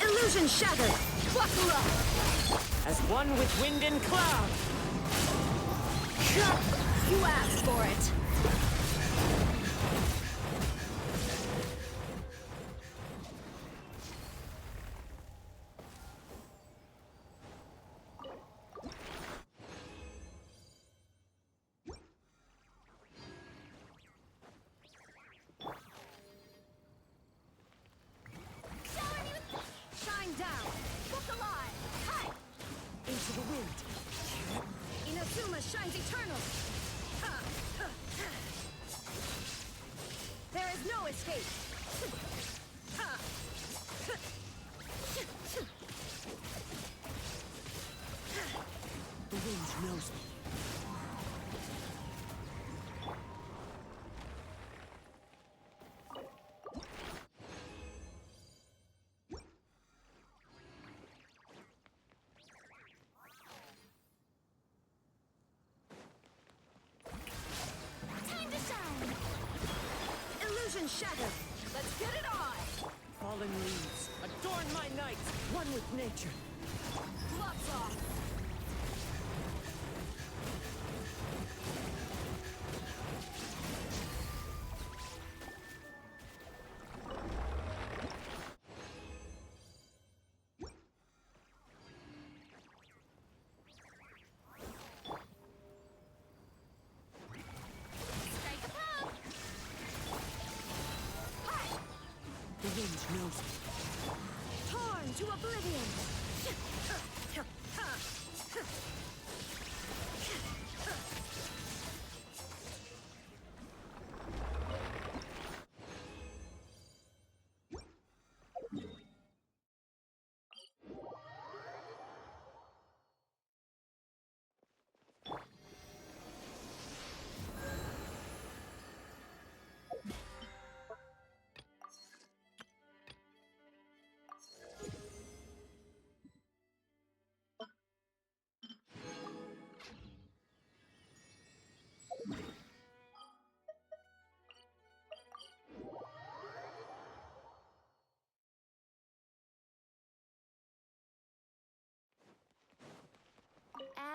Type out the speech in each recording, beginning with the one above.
Illusion shattered! As one with wind and cloud! You asked for it! Shines eternal! There is no escape! The wind knows me. Shattered! Let's get it on! Fallen leaves, adorn my night, one with nature. Gloves off! The wind knows me. Torn to oblivion!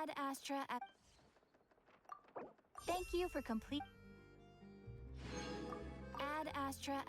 Ad Astra at... Thank you for complete... Ad Astra...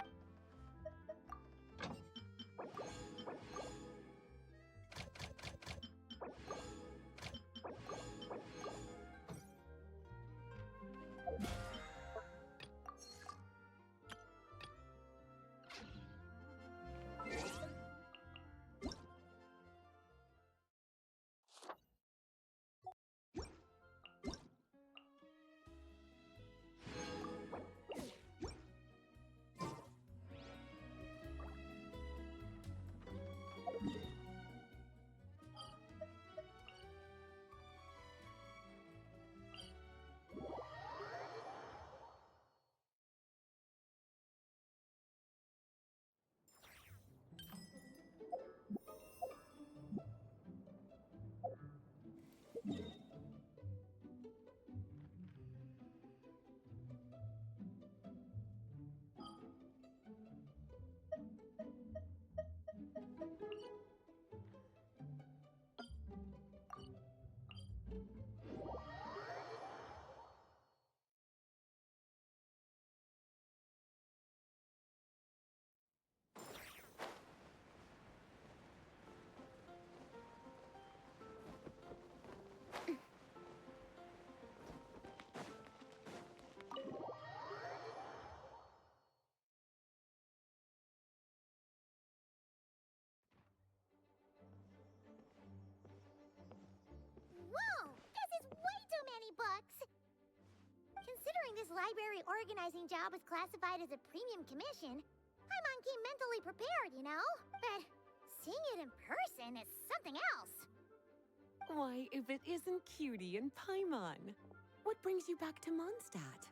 Considering this library organizing job is classified as a premium commission, Paimon came mentally prepared, you know? But seeing it in person is something else. Why, if it isn't Cutie and Paimon. What brings you back to Mondstadt?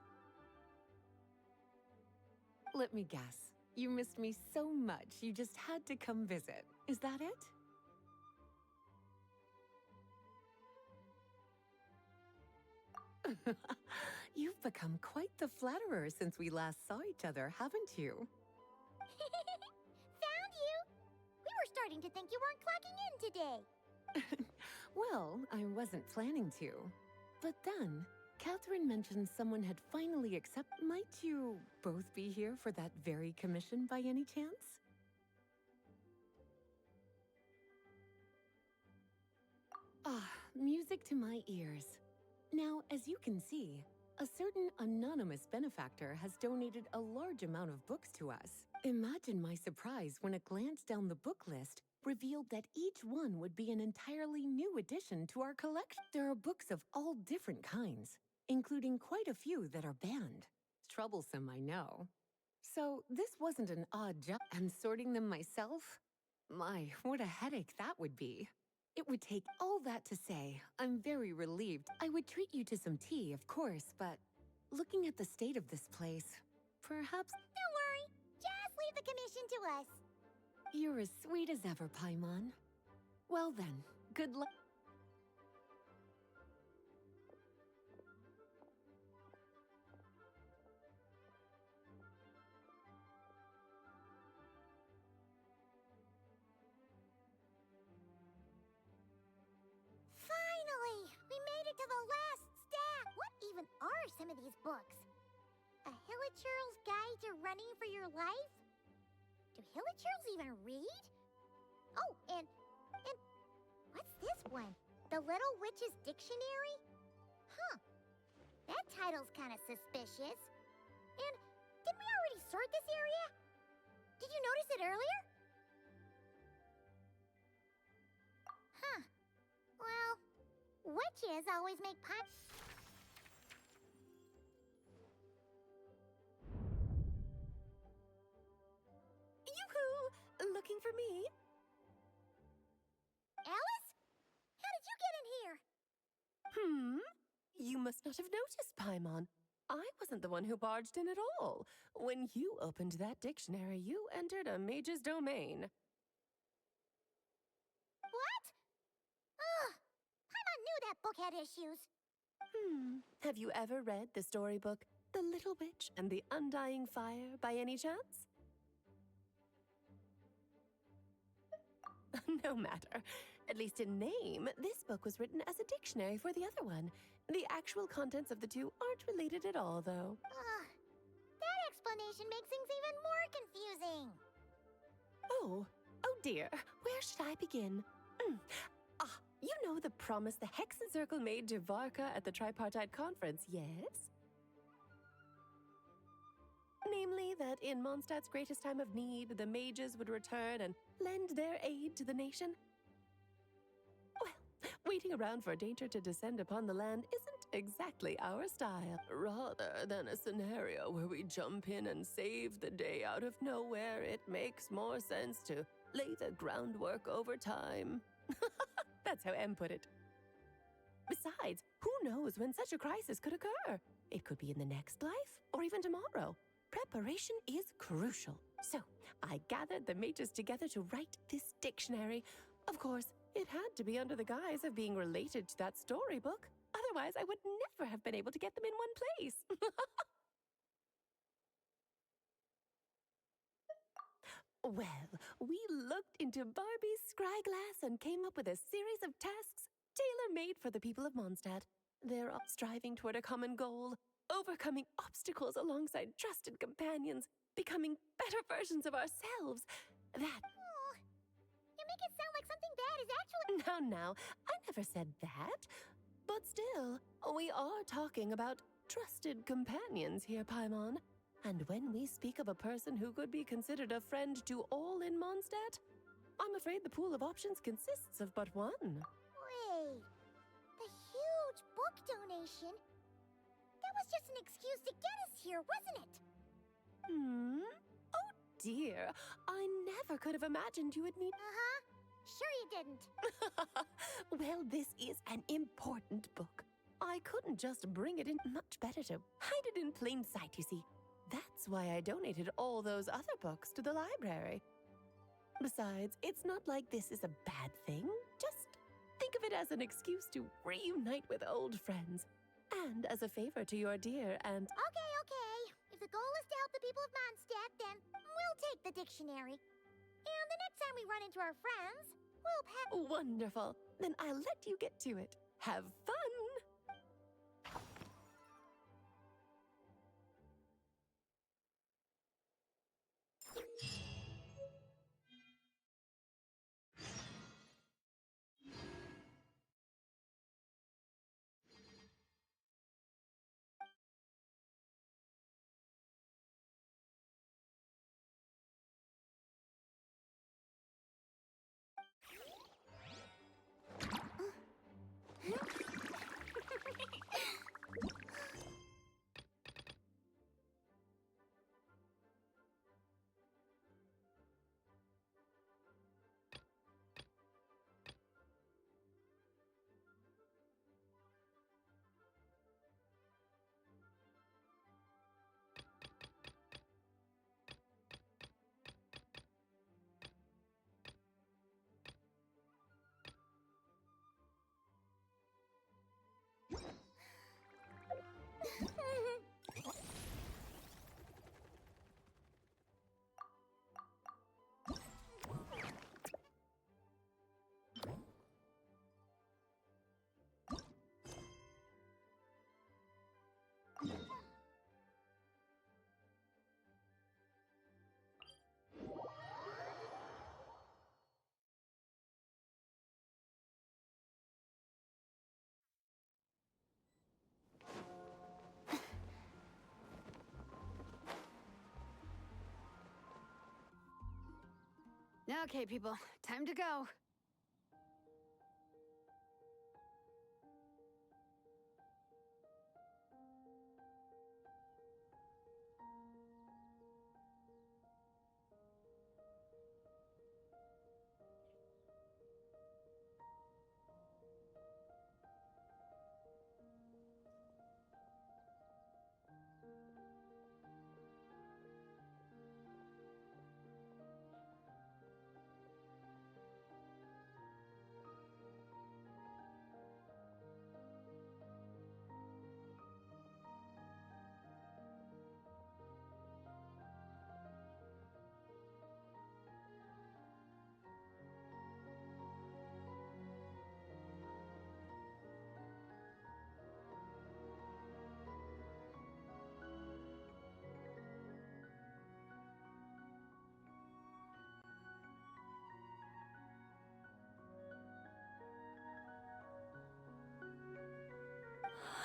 Let me guess. You missed me so much, you just had to come visit. Is that it? You've become quite the flatterer since we last saw each other, haven't you? Found you! We were starting to think you weren't clocking in today. Well, I wasn't planning to. But then, Catherine mentioned someone had finally accepted. Might you both be here for that very commission by any chance? Ah, music to my ears. Now, as you can see, a certain anonymous benefactor has donated a large amount of books to us. Imagine my surprise when a glance down the book list revealed that each one would be an entirely new addition to our collection. There are books of all different kinds, including quite a few that are banned. Troublesome, I know. So this wasn't an odd job, and sorting them myself? My, what a headache that would be. It would take all that to say, I'm very relieved. I would treat you to some tea, of course, but looking at the state of this place, perhaps... Don't worry. Just leave the commission to us. You're as sweet as ever, Paimon. Well then, good luck. Finally! We made it to the last stack! What even are some of these books? A Hilichurl's Guide to Running for Your Life? Do Hilichurls even read? Oh, and what's this one? The Little Witch's Dictionary? Huh. That title's kind of suspicious. And didn't we already sort this area? Did you notice it earlier? Huh. Well, witches always make pie. Yoo-hoo! Looking for me? Alice? How did you get in here? You must not have noticed, Paimon. I wasn't the one who barged in at all. When you opened that dictionary, you entered a mage's domain. What? Ugh. Paimon knew that book had issues. Have you ever read the storybook, The Little Witch and the Undying Fire, by any chance? No matter. At least in name, this book was written as a dictionary for the other one. The actual contents of the two aren't related at all, though. That explanation makes things even more confusing. Oh dear. Where should I begin? You know the promise the Hexen Circle made to Varka at the Tripartite Conference, yes? Namely, that in Mondstadt's greatest time of need, the mages would return and lend their aid to the nation. Well, waiting around for danger to descend upon the land isn't exactly our style. Rather than a scenario where we jump in and save the day out of nowhere, it makes more sense to lay the groundwork over time. That's how M put it. Besides, who knows when such a crisis could occur? It could be in the next life, or even tomorrow. Preparation is crucial. So, I gathered the mages together to write this dictionary. Of course, it had to be under the guise of being related to that storybook. Otherwise, I would never have been able to get them in one place. Well, we looked into Barbie's scryglass and came up with a series of tasks tailor-made for the people of Mondstadt. They're all striving toward a common goal, overcoming obstacles alongside trusted companions, becoming better versions of ourselves. That... Oh, you make it sound like something bad is actually... Now, I never said that. But still, we are talking about trusted companions here, Paimon. And when we speak of a person who could be considered a friend to all in Mondstadt, I'm afraid the pool of options consists of but one. Wait, the huge book donation? That was just an excuse to get us here, wasn't it? Oh dear, I never could have imagined you would need... sure you didn't. Well, this is an important book. I couldn't just bring it in. Much better to hide it in plain sight, you see. That's why I donated all those other books to the library. Besides, it's not like this is a bad thing. Just think of it as an excuse to reunite with old friends. And as a favor to your dear and... Okay. If the goal is to help the people of Mondstadt, then we'll take the dictionary. And the next time we run into our friends, we'll pack... Wonderful. Then I'll let you get to it. Have fun! Okay, people, time to go.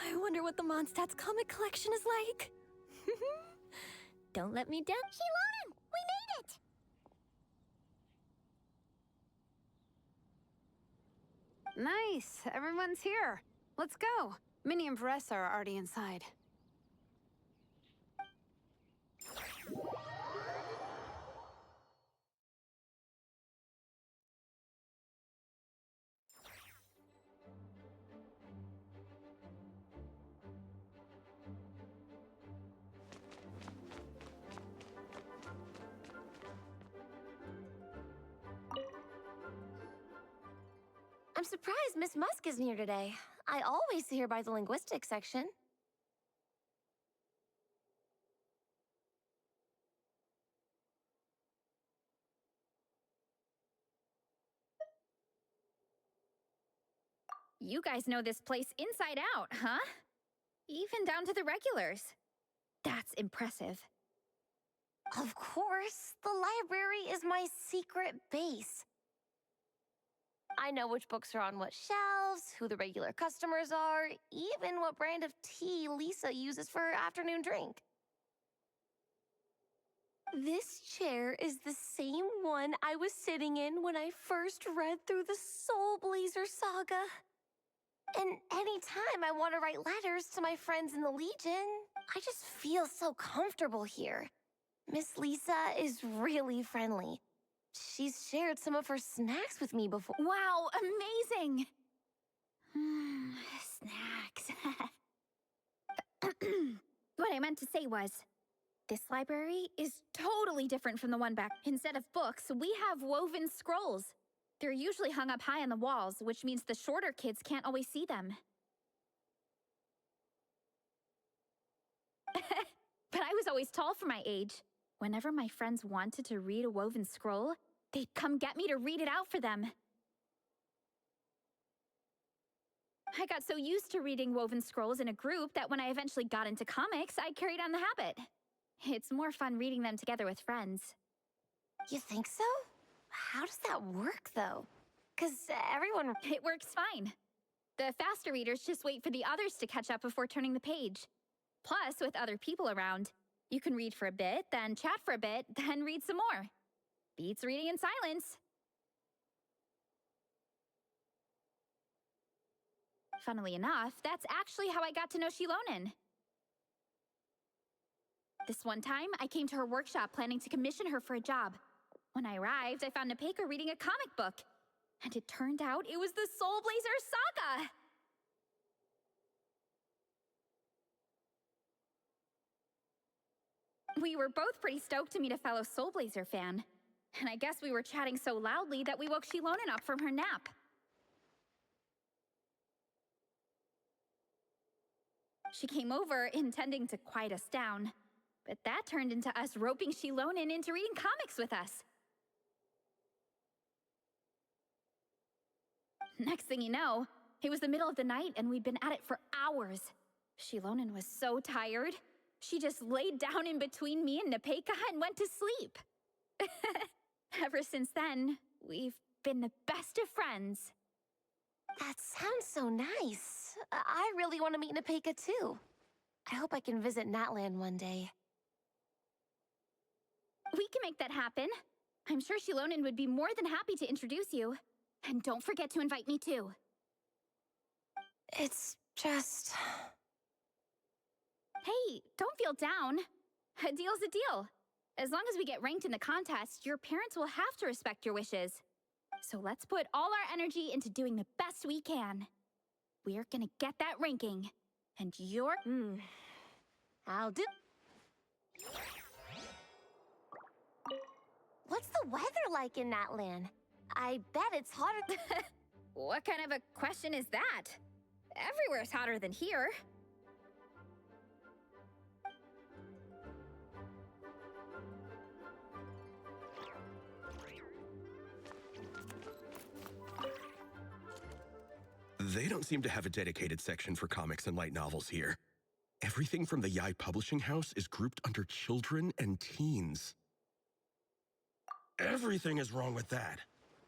I wonder what the Mondstadt's comic collection is like. Don't let me down. Shilonen, we made it! Nice, everyone's here. Let's go. Minnie and Varessa are already inside. I'm surprised Miss Musk isn't here today. I always see her by the linguistics section. You guys know this place inside out, huh? Even down to the regulars. That's impressive. Of course, the library is my secret base. I know which books are on what shelves, who the regular customers are, even what brand of tea Lisa uses for her afternoon drink. This chair is the same one I was sitting in when I first read through the Soul Blazer saga. And anytime I want to write letters to my friends in the Legion, I just feel so comfortable here. Miss Lisa is really friendly. She's shared some of her snacks with me before. Wow, amazing! Snacks. What I meant to say was, this library is totally different from the one back. Instead of books, we have woven scrolls. They're usually hung up high on the walls, which means the shorter kids can't always see them. But I was always tall for my age. Whenever my friends wanted to read a woven scroll, they'd come get me to read it out for them. I got so used to reading woven scrolls in a group that when I eventually got into comics, I carried on the habit. It's more fun reading them together with friends. You think so? How does that work, though? 'Cause everyone... It works fine. The faster readers just wait for the others to catch up before turning the page. Plus, with other people around, you can read for a bit, then chat for a bit, then read some more. Beats reading in silence. Funnily enough, that's actually how I got to know Shilonen. This one time, I came to her workshop planning to commission her for a job. When I arrived, I found Nepeka reading a comic book. And it turned out it was the Soul Blazer Saga! We were both pretty stoked to meet a fellow Soul Blazer fan. And I guess we were chatting so loudly that we woke Shilonen up from her nap. She came over, intending to quiet us down. But that turned into us roping Shilonen into reading comics with us. Next thing you know, it was the middle of the night and we'd been at it for hours. Shilonen was so tired, she just laid down in between me and Nepeka and went to sleep. Ever since then, we've been the best of friends. That sounds so nice. I really want to meet Nepeka, too. I hope I can visit Natland one day. We can make that happen. I'm sure Shilonen would be more than happy to introduce you. And don't forget to invite me too. It's just... Hey, don't feel down. A deal's a deal. As long as we get ranked in the contest, your parents will have to respect your wishes. So let's put all our energy into doing the best we can. We're gonna get that ranking. And you're... I'll do... What's the weather like in Natland? I bet it's hotter. What kind of a question is that? Everywhere's hotter than here. They don't seem to have a dedicated section for comics and light novels here. Everything from the Yai Publishing House is grouped under children and teens. Everything is wrong with that.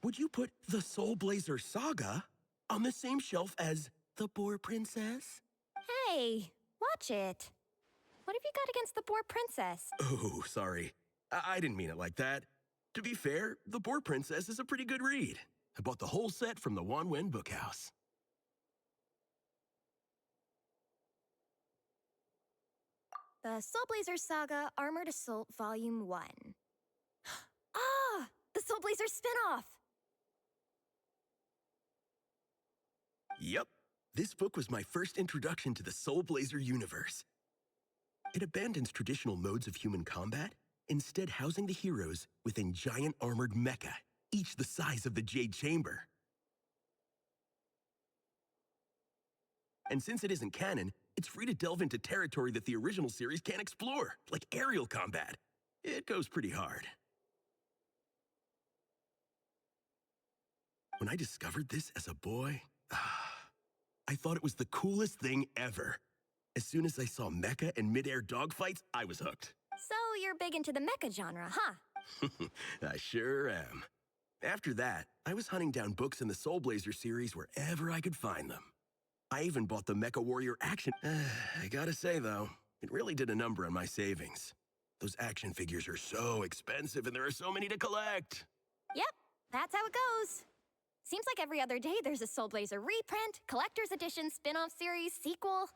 Would you put the Soul Blazer Saga on the same shelf as the Boar Princess? Hey, watch it. What have you got against the Boar Princess? Oh, sorry. I didn't mean it like that. To be fair, the Boar Princess is a pretty good read. I bought the whole set from the Wanwen Bookhouse. The Soul Blazer Saga Armored Assault Volume 1. Ah! The Soul Blazer spinoff! Yup. This book was my first introduction to the Soul Blazer universe. It abandons traditional modes of human combat, instead housing the heroes within giant armored mecha, each the size of the Jade Chamber. And since it isn't canon, it's free to delve into territory that the original series can't explore, like aerial combat. It goes pretty hard. When I discovered this as a boy, I thought it was the coolest thing ever. As soon as I saw mecha and mid-air dogfights, I was hooked. So you're big into the mecha genre, huh? I sure am. After that, I was hunting down books in the Soul Blazer series wherever I could find them. I even bought the Mecha Warrior action. I gotta say, though, it really did a number on my savings. Those action figures are so expensive and there are so many to collect. Yep, that's how it goes. Seems like every other day there's a Soul Blazer reprint, collector's edition, spin-off series, sequel.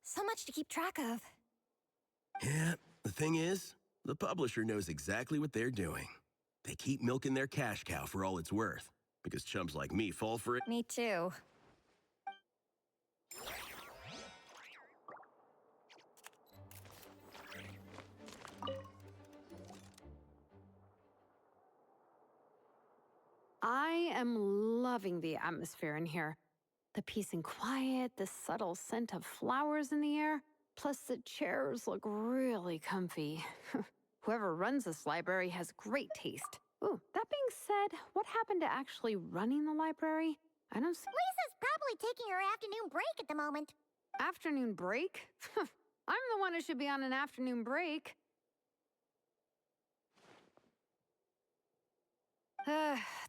So much to keep track of. Yeah, the thing is, the publisher knows exactly what they're doing. They keep milking their cash cow for all it's worth, because chumps like me fall for it. Me too. I am loving the atmosphere in here. The peace and quiet, the subtle scent of flowers in the air, plus the chairs look really comfy. Whoever runs this library has great taste. Ooh, that being said, what happened to actually running the library? I don't see. Lisa's probably taking her afternoon break at the moment. Afternoon break? I'm the one who should be on an afternoon break.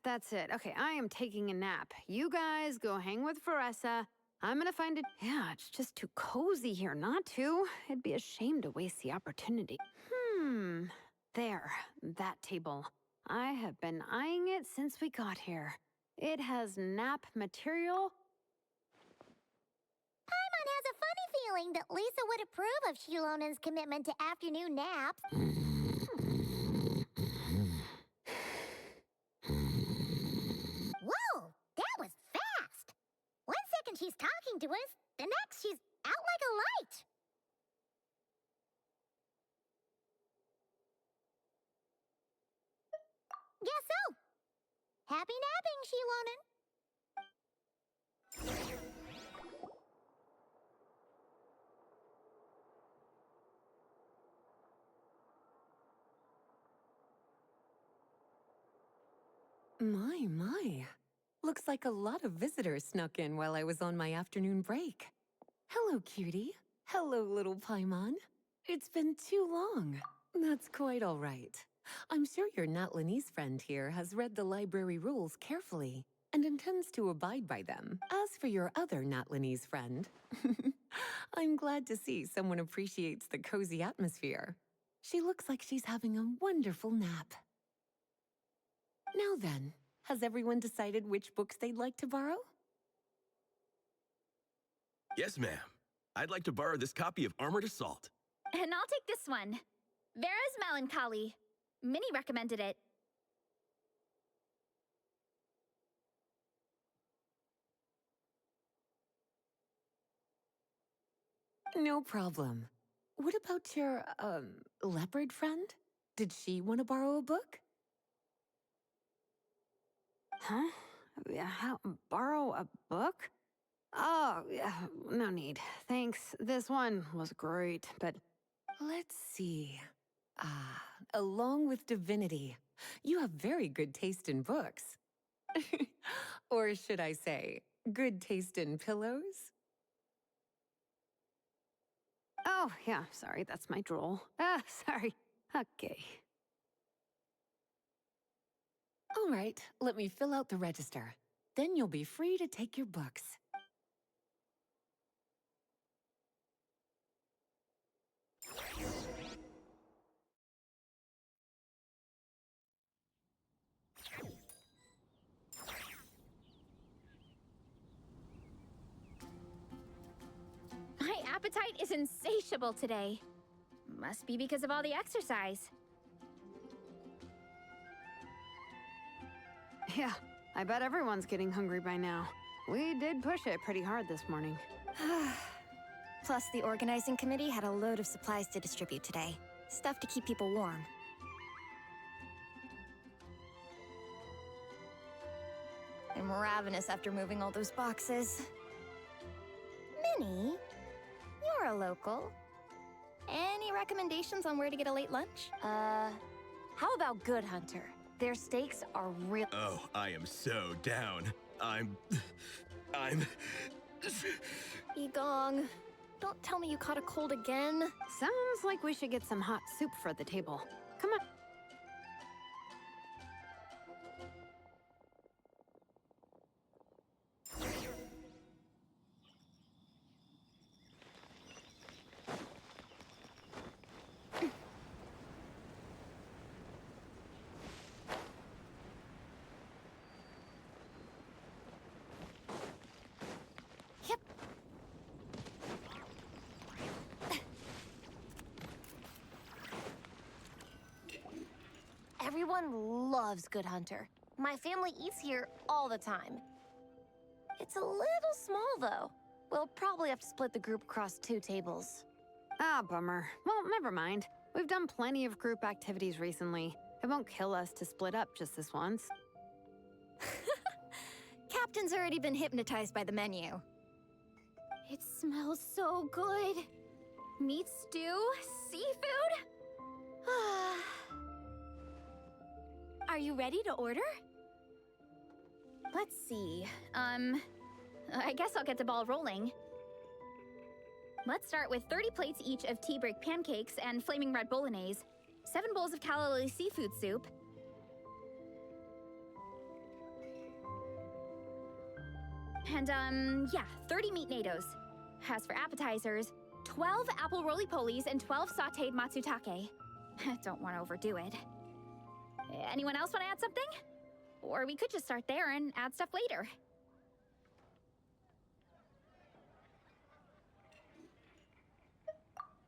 That's it. Okay, I am taking a nap. You guys go hang with Veressa. I'm gonna find it. Yeah, it's just too cozy here not to. It'd be a shame to waste the opportunity. There, that table. I have been eyeing it since we got here. It has nap material. Paimon has a funny feeling that Lisa would approve of Shilonen's commitment to afternoon naps. Whoa, that was fast! 1 second she's talking to us, the next she's out like a light. Guess so. Happy napping, Shilonen. My. Looks like a lot of visitors snuck in while I was on my afternoon break. Hello, cutie. Hello, little Paimon. It's been too long. That's quite all right. I'm sure your Natlanese friend here has read the library rules carefully and intends to abide by them. As for your other Natlanese friend, I'm glad to see someone appreciates the cozy atmosphere. She looks like she's having a wonderful nap. Now then, has everyone decided which books they'd like to borrow? Yes, ma'am. I'd like to borrow this copy of Armored Assault. And I'll take this one. Vera's Melancholy. Minnie recommended it. No problem. What about your, leopard friend? Did she want to borrow a book? Huh? Borrow a book? Oh, yeah, no need. Thanks. This one was great, but... Let's see. Along with Divinity, you have very good taste in books. Or should I say, good taste in pillows? Oh, yeah, sorry, that's my drool. Sorry. Okay. All right, let me fill out the register. Then you'll be free to take your books. My appetite is insatiable today. Must be because of all the exercise. Yeah, I bet everyone's getting hungry by now. We did push it pretty hard this morning. Plus, the organizing committee had a load of supplies to distribute today. Stuff to keep people warm. I'm ravenous after moving all those boxes. Minnie, you're a local. Any recommendations on where to get a late lunch? How about Good Hunter? Their steaks are real. Oh, I am so down. I'm... Egong, don't tell me you caught a cold again. Sounds like we should get some hot soup for the table. Come on. Yep. Everyone loves Good Hunter. My family eats here all the time. It's a little small, though. We'll probably have to split the group across 2 tables. Ah, bummer. Well, never mind. We've done plenty of group activities recently. It won't kill us to split up just this once. Captain's already been hypnotized by the menu. It smells so good. Meat stew? Seafood? Are you ready to order? Let's see. I guess I'll get the ball rolling. Let's start with 30 plates each of tea break pancakes and flaming red bolognese, 7 bowls of calla lily seafood soup, and, 30 meat natos. As for appetizers, 12 apple roly-polies and 12 sautéed matsutake. Don't want to overdo it. Anyone else want to add something? Or we could just start there and add stuff later.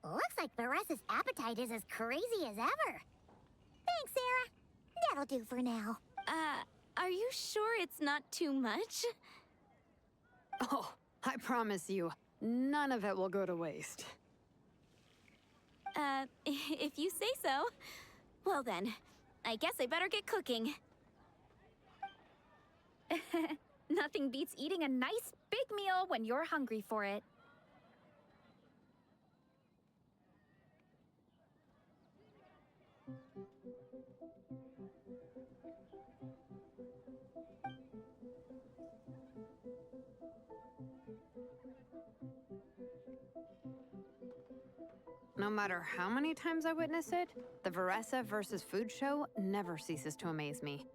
Looks like Baressa's appetite is as crazy as ever. Thanks, Sarah. That'll do for now. Are you sure it's not too much? Oh, I promise you, none of it will go to waste. If you say so. Well then, I guess I better get cooking. Nothing beats eating a nice big meal when you're hungry for it. No matter how many times I witness it, the Veressa versus Food show never ceases to amaze me.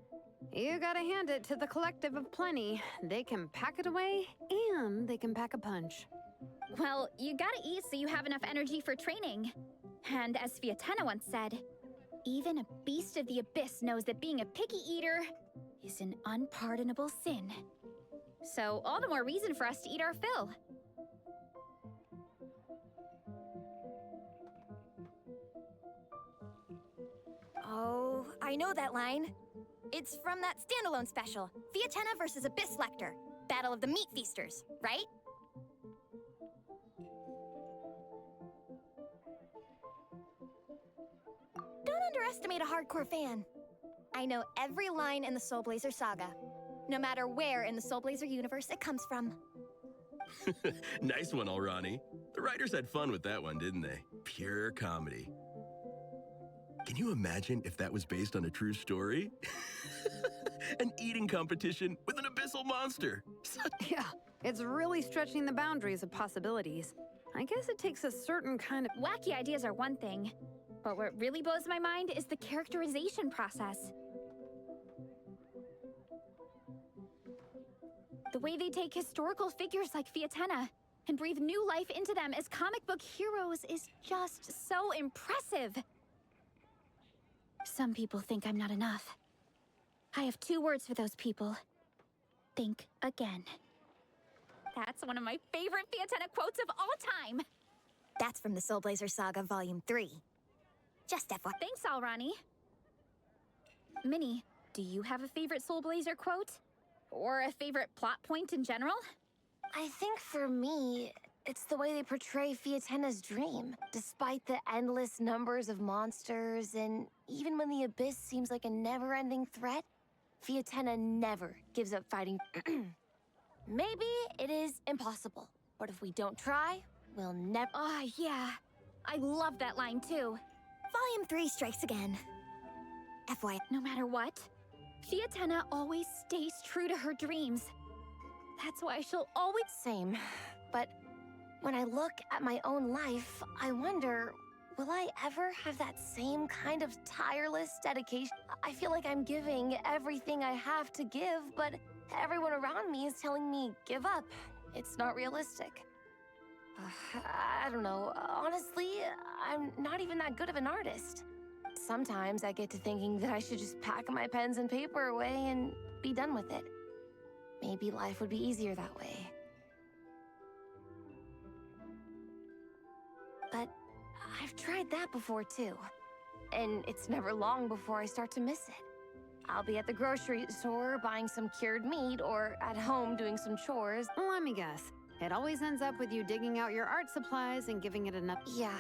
You gotta hand it to the collective of plenty. They can pack it away, and they can pack a punch. Well, you gotta eat so you have enough energy for training. And as Fiatena once said, even a beast of the abyss knows that being a picky eater is an unpardonable sin. So all the more reason for us to eat our fill. Oh, I know that line. It's from that standalone special, Fiatena versus Abyss Lecter, Battle of the Meat Feasters, right? Don't underestimate a hardcore fan. I know every line in the Soul Blazer saga, no matter where in the Soul Blazer universe it comes from. Nice one, Alrani. The writers had fun with that one, didn't they? Pure comedy. Can you imagine if that was based on a true story? An eating competition with an abyssal monster. Yeah, it's really stretching the boundaries of possibilities. I guess it takes a certain kind of... Wacky ideas are one thing, but what really blows my mind is the characterization process. The way they take historical figures like Fiatena and breathe new life into them as comic book heroes is just so impressive. Some people think I'm not enough. I have 2 words for those people. Think again. That's one of my favorite Fiatena quotes of all time. That's from the Soul Blazer Saga Volume 3. Just FYI. Thanks, Alrani. Minnie, do you have a favorite Soul Blazer quote? Or a favorite plot point in general? I think for me, it's the way they portray Fiatena's dream. Despite the endless numbers of monsters, and even when the Abyss seems like a never-ending threat, Fiatena never gives up fighting. Maybe it is impossible, but if we don't try, we'll never... Yeah. I love that line, too. Volume 3 strikes again. FYI. No matter what, Fiatena always stays true to her dreams. That's why she'll always... Same, but when I look at my own life, I wonder, will I ever have that same kind of tireless dedication? I feel like I'm giving everything I have to give, but everyone around me is telling me, give up. It's not realistic. I don't know. Honestly, I'm not even that good of an artist. Sometimes I get to thinking that I should just pack my pens and paper away and be done with it. Maybe life would be easier that way. But I've tried that before too. and it's never long before I start to miss it. I'll be at the grocery store buying some cured meat or at home doing some chores. Let me guess. It always ends up with you digging out your art supplies and giving it enough. Yeah,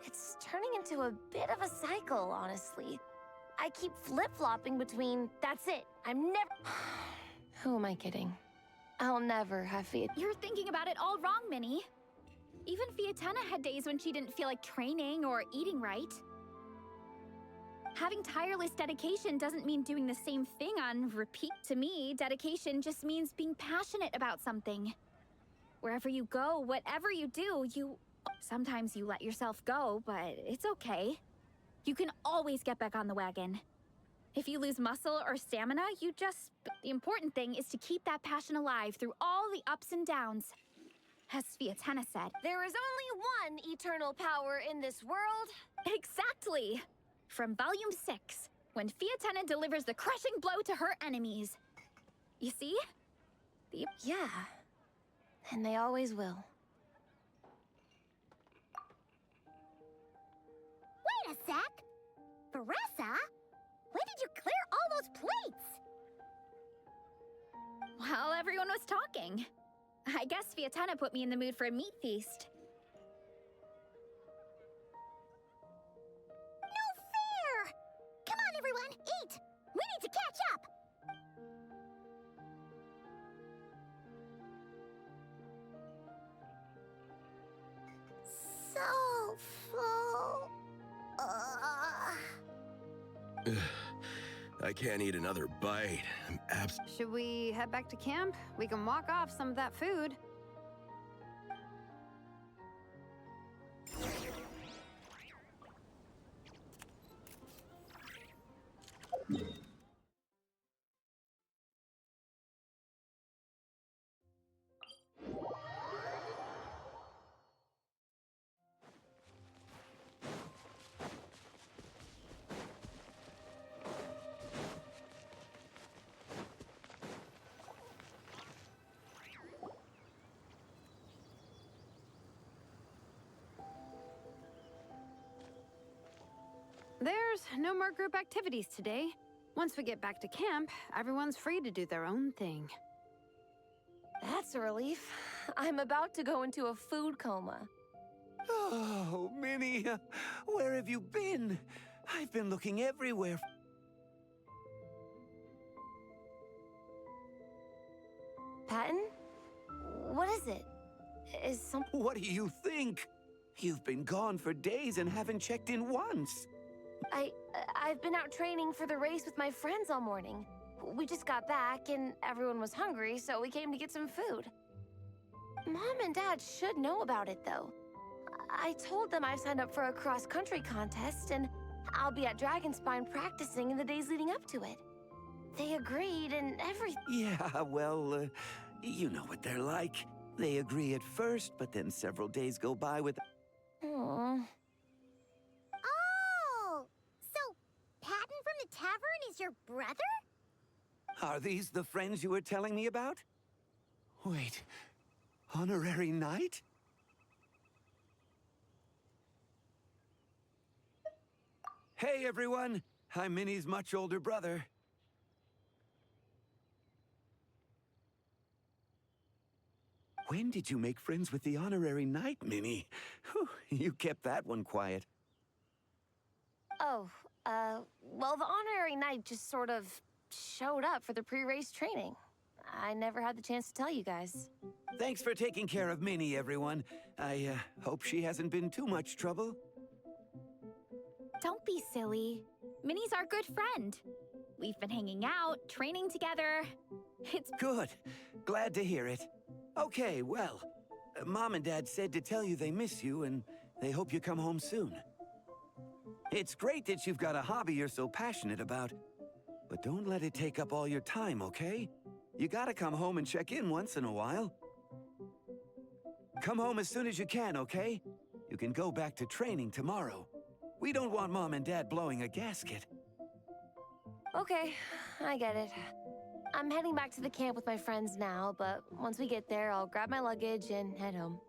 it's turning into a bit of a cycle, honestly. I keep flip-flopping between, that's it, I'm never... Who am I kidding? I'll never have Fiat. You're thinking about it all wrong, Minnie. Even Fiatena had days when she didn't feel like training or eating right. Having tireless dedication doesn't mean doing the same thing on repeat. To me, dedication just means being passionate about something. Wherever you go, whatever you do, sometimes you let yourself go, but it's okay. You can always get back on the wagon. If you lose muscle or stamina, the important thing is to keep that passion alive through all the ups and downs. As Fiatena said. There is only one eternal power in this world. Exactly! From Volume 6, when Fiatena delivers the crushing blow to her enemies. You see? Yeah. And they always will. Wait a sec! Beressa? When did you clear all those plates? While everyone was talking. I guess Fiatena put me in the mood for a meat feast. No fair! Come on, everyone, eat! We need to catch up! So full. I can't eat another bite. I'm Should we head back to camp? We can walk off some of that food. There's no more group activities today. Once we get back to camp, everyone's free to do their own thing. That's a relief. I'm about to go into a food coma. Oh, Minnie, where have you been? I've been looking everywhere. Patton? What is it? Is something... What do you think? You've been gone for days and haven't checked in once. I've been out training for the race with my friends all morning. We just got back and everyone was hungry, so we came to get some food. Mom and Dad should know about it, though. I told them I signed up for a cross-country contest, and I'll be at Dragonspine practicing in the days leading up to it. They agreed and everything. Yeah, well, you know what they're like. They agree at first, but then several days go by with... Aww. Oh! So, Patton from the tavern is your brother? Are these the friends you were telling me about? Wait, honorary knight? Hey, everyone! I'm Minnie's much older brother. When did you make friends with the honorary knight, Minnie? Whew, you kept that one quiet. Oh, well, the honorary knight just sort of showed up for the pre-race training. I never had the chance to tell you guys. Thanks for taking care of Minnie, everyone. I hope she hasn't been too much trouble. Don't be silly. Minnie's our good friend. We've been hanging out, training together. It's Good. Glad to hear it. Okay, well, Mom and Dad said to tell you they miss you and they hope you come home soon. It's great that you've got a hobby you're so passionate about, but don't let it take up all your time, okay? You gotta come home and check in once in a while. Come home as soon as you can, okay? You can go back to training tomorrow. We don't want Mom and Dad blowing a gasket. Okay, I get it. I'm heading back to the camp with my friends now, but once we get there, I'll grab my luggage and head home.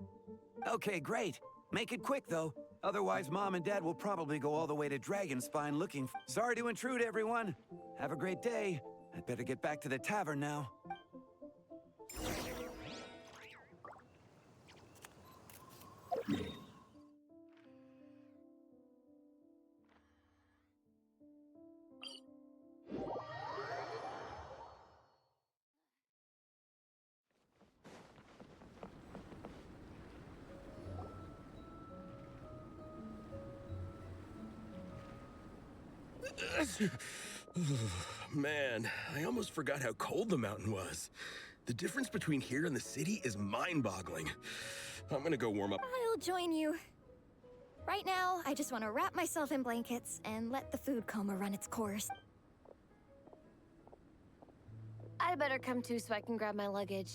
Okay, great. Make it quick, though. Otherwise, Mom and Dad will probably go all the way to Dragonspine looking Sorry to intrude, everyone. Have a great day. I'd better get back to the tavern now. Man, I almost forgot how cold the mountain was. The difference between here and the city is mind-boggling. I'm gonna go warm up. I'll join you. Right now, I just want to wrap myself in blankets and let the food coma run its course. I better come too so I can grab my luggage.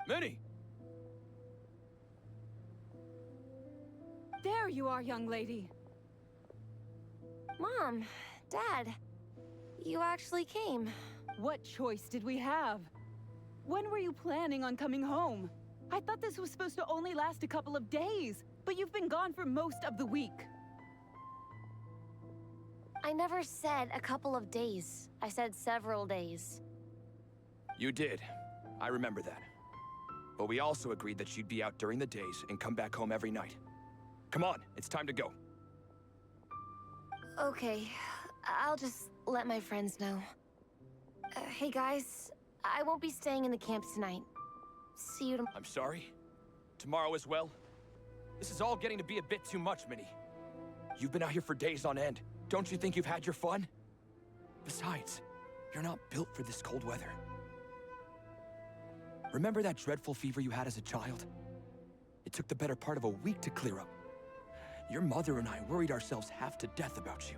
Minnie! There you are, young lady. Mom, Dad, you actually came. What choice did we have? When were you planning on coming home? I thought this was supposed to only last a couple of days, but you've been gone for most of the week. I never said a couple of days. I said several days. You did. I remember that. But we also agreed that you'd be out during the days and come back home every night. Come on, it's time to go. Okay, I'll just let my friends know. Hey guys, I won't be staying in the camp tonight. See you tomorrow. I'm sorry. Tomorrow as well? This is all getting to be a bit too much, Minnie. You've been out here for days on end. Don't you think you've had your fun? Besides, you're not built for this cold weather. Remember that dreadful fever you had as a child? It took the better part of a week to clear up. Your mother and I worried ourselves half to death about you.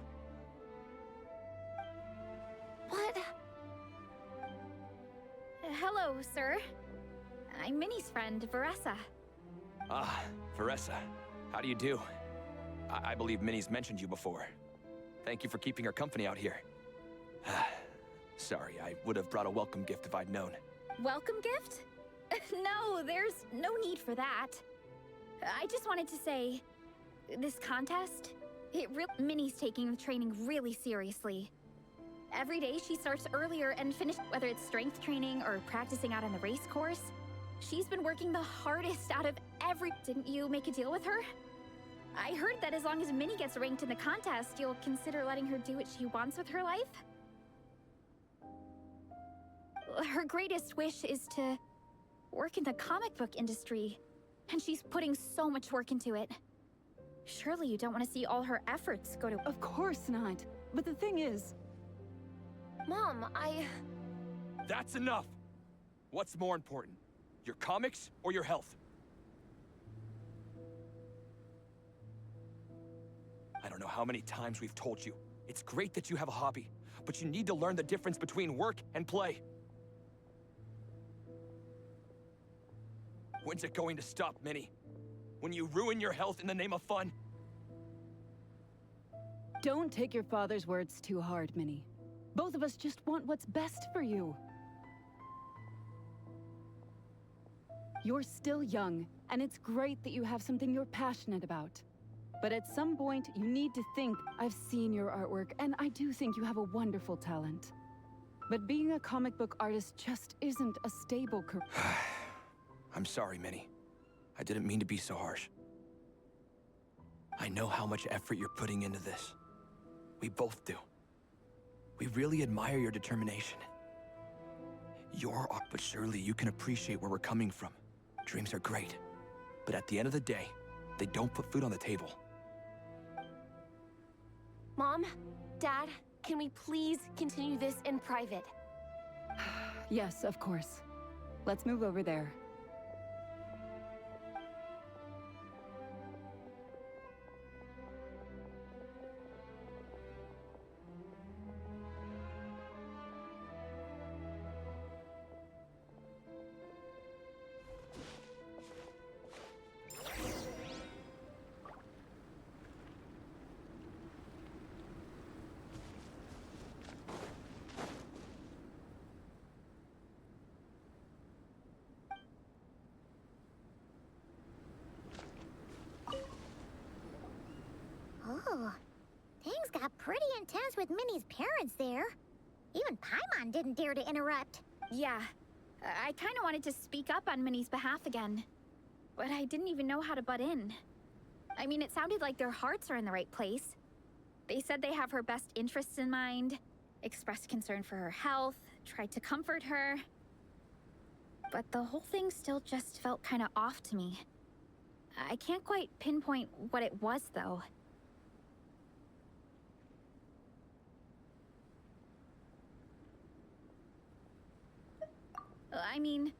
What? Hello, sir. I'm Minnie's friend, Veressa. Ah, Veressa. How do you do? I believe Minnie's mentioned you before. Thank you for keeping her company out here. Sorry, I would have brought a welcome gift if I'd known. Welcome gift? No, there's no need for that. I just wanted to say, this contest, Minnie's taking the training really seriously. Every day she starts earlier and finishes, whether it's strength training or practicing out on the race course. She's been working the hardest out of Didn't you make a deal with her? I heard that as long as Minnie gets ranked in the contest, you'll consider letting her do what she wants with her life? Her greatest wish is to work in the comic book industry, and she's putting so much work into it. Surely you don't want to see all her efforts go to— Of course not. But the thing is... Mom, That's enough! What's more important? Your comics or your health? I don't know how many times we've told you. It's great that you have a hobby, but you need to learn the difference between work and play. When's it going to stop, Minnie? When you ruin your health in the name of fun? Don't take your father's words too hard, Minnie. Both of us just want what's best for you. You're still young, and it's great that you have something you're passionate about. But at some point, you need to think, I've seen your artwork, and I do think you have a wonderful talent. But being a comic book artist just isn't a stable career. I'm sorry, Minnie. I didn't mean to be so harsh. I know how much effort you're putting into this. We both do. We really admire your determination. Your art, but surely you can appreciate where we're coming from. Dreams are great, but at the end of the day, they don't put food on the table. Mom, Dad, can we please continue this in private? Yes, of course. Let's move over there. Oh, things got pretty intense with Minnie's parents there. Even Paimon didn't dare to interrupt. Yeah, I kind of wanted to speak up on Minnie's behalf again, but I didn't even know how to butt in. I mean, it sounded like their hearts are in the right place. They said they have her best interests in mind, expressed concern for her health, tried to comfort her. But the whole thing still just felt kind of off to me. I can't quite pinpoint what it was, though. I mean,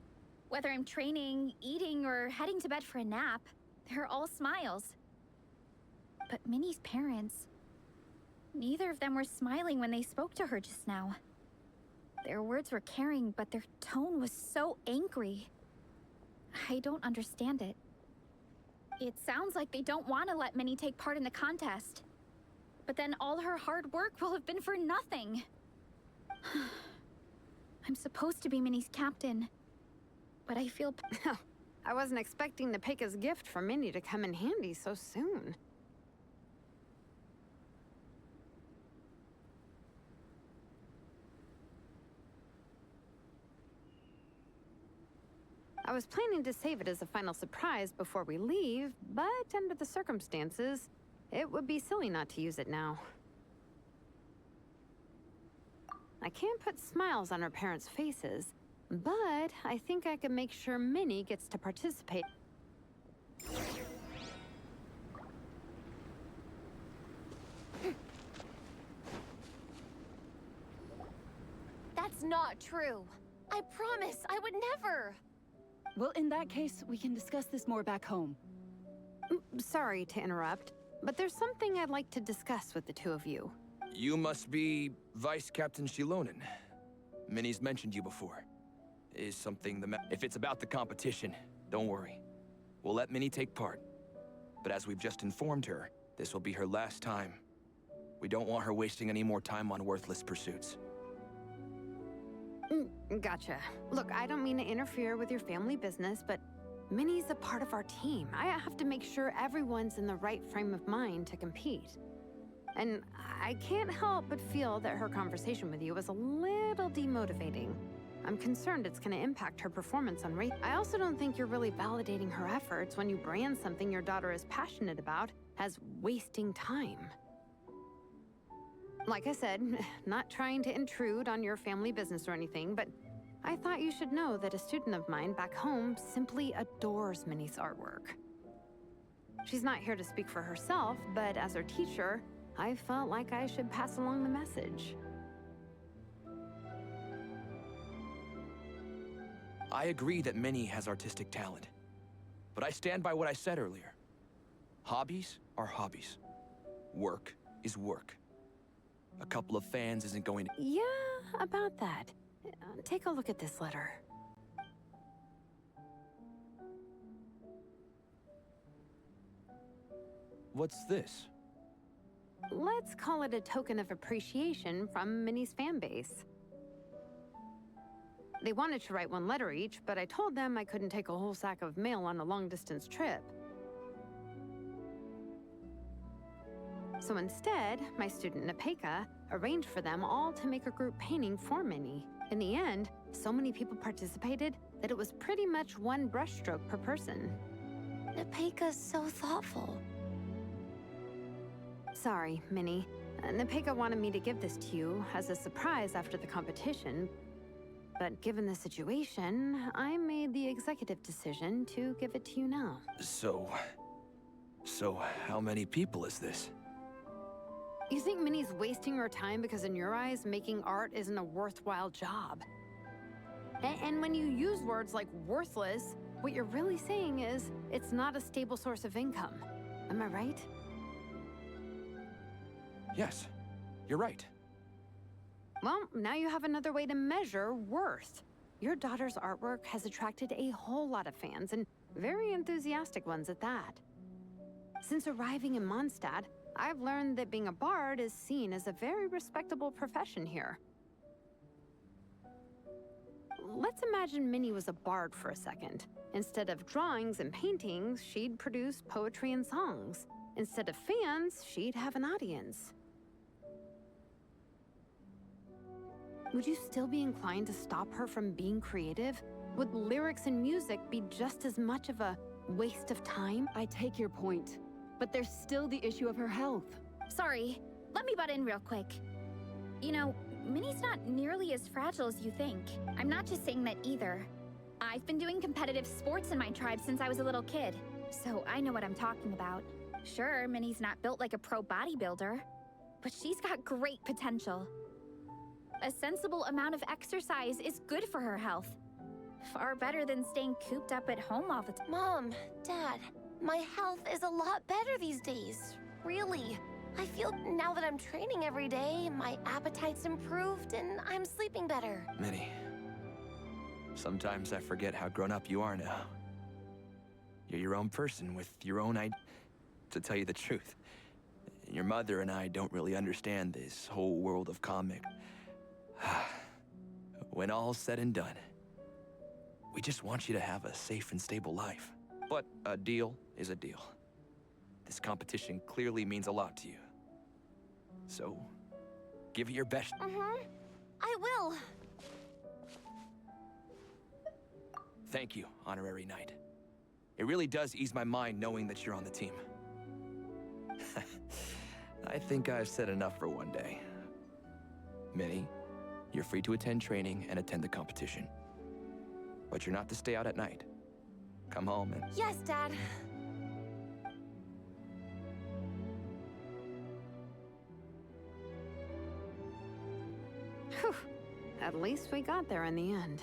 whether I'm training, eating, or heading to bed for a nap, they're all smiles. But Minnie's parents, neither of them were smiling when they spoke to her just now. Their words were caring, but their tone was so angry. I don't understand it. It sounds like they don't want to let Minnie take part in the contest. But then all her hard work will have been for nothing. I'm supposed to be Minnie's captain, but I feel... I wasn't expecting Nepeka's gift for Minnie to come in handy so soon. I was planning to save it as a final surprise before we leave, but under the circumstances, it would be silly not to use it now. I can't put smiles on her parents' faces, but I think I can make sure Minnie gets to participate. That's not true. I promise, I would never. Well, in that case, we can discuss this more back home. Sorry to interrupt, but there's something I'd like to discuss with the two of you. You must be Vice Captain Shilonen. Minnie's mentioned you before. Is something if it's about the competition, don't worry. We'll let Minnie take part. But as we've just informed her, this will be her last time. We don't want her wasting any more time on worthless pursuits. Gotcha. Look, I don't mean to interfere with your family business, but Minnie's a part of our team. I have to make sure everyone's in the right frame of mind to compete. And I can't help but feel that her conversation with you was a little demotivating. I'm concerned it's going to impact her performance on race. I also don't think you're really validating her efforts when you brand something your daughter is passionate about as wasting time. Like I said, not trying to intrude on your family business or anything, but I thought you should know that a student of mine back home simply adores Minnie's artwork. She's not here to speak for herself, but as her teacher, I felt like I should pass along the message. I agree that Minnie has artistic talent. But I stand by what I said earlier. Hobbies are hobbies. Work is work. A couple of fans isn't going to... Yeah, about that. Take a look at this letter. What's this? Let's call it a token of appreciation from Minnie's fan base. They wanted to write one letter each, but I told them I couldn't take a whole sack of mail on a long-distance trip. So instead, my student Nepeka arranged for them all to make a group painting for Minnie. In the end, so many people participated that it was pretty much one brushstroke per person. Nepeka's so thoughtful. Sorry, Minnie. Nepeka wanted me to give this to you as a surprise after the competition, but given the situation, I made the executive decision to give it to you now. So how many people is this? You think Minnie's wasting her time because in your eyes, making art isn't a worthwhile job? And when you use words like worthless, what you're really saying is it's not a stable source of income. Am I right? Yes, you're right. Well, now you have another way to measure worth. Your daughter's artwork has attracted a whole lot of fans, and very enthusiastic ones at that. Since arriving in Mondstadt, I've learned that being a bard is seen as a very respectable profession here. Let's imagine Minnie was a bard for a second. Instead of drawings and paintings, she'd produce poetry and songs. Instead of fans, she'd have an audience. Would you still be inclined to stop her from being creative? Would lyrics and music be just as much of a waste of time? I take your point, but there's still the issue of her health. Sorry, let me butt in real quick. You know, Minnie's not nearly as fragile as you think. I'm not just saying that either. I've been doing competitive sports in my tribe since I was a little kid, so I know what I'm talking about. Sure, Minnie's not built like a pro bodybuilder, but she's got great potential. A sensible amount of exercise is good for her health. Far better than staying cooped up at home all the time. Mom, Dad, my health is a lot better these days. Really. I feel now that I'm training every day, my appetite's improved and I'm sleeping better. Minnie, sometimes I forget how grown up you are now. You're your own person with your own idea. To tell you the truth, your mother and I don't really understand this whole world of comic. When all's said and done, we just want you to have a safe and stable life. But a deal is a deal. This competition clearly means a lot to you. So, give it your best. I will. Thank you, Honorary Knight. It really does ease my mind knowing that you're on the team. I think I've said enough for one day. Minnie, you're free to attend training and attend the competition. But you're not to stay out at night. Come home and... Yes, Dad. Whew. At least we got there in the end.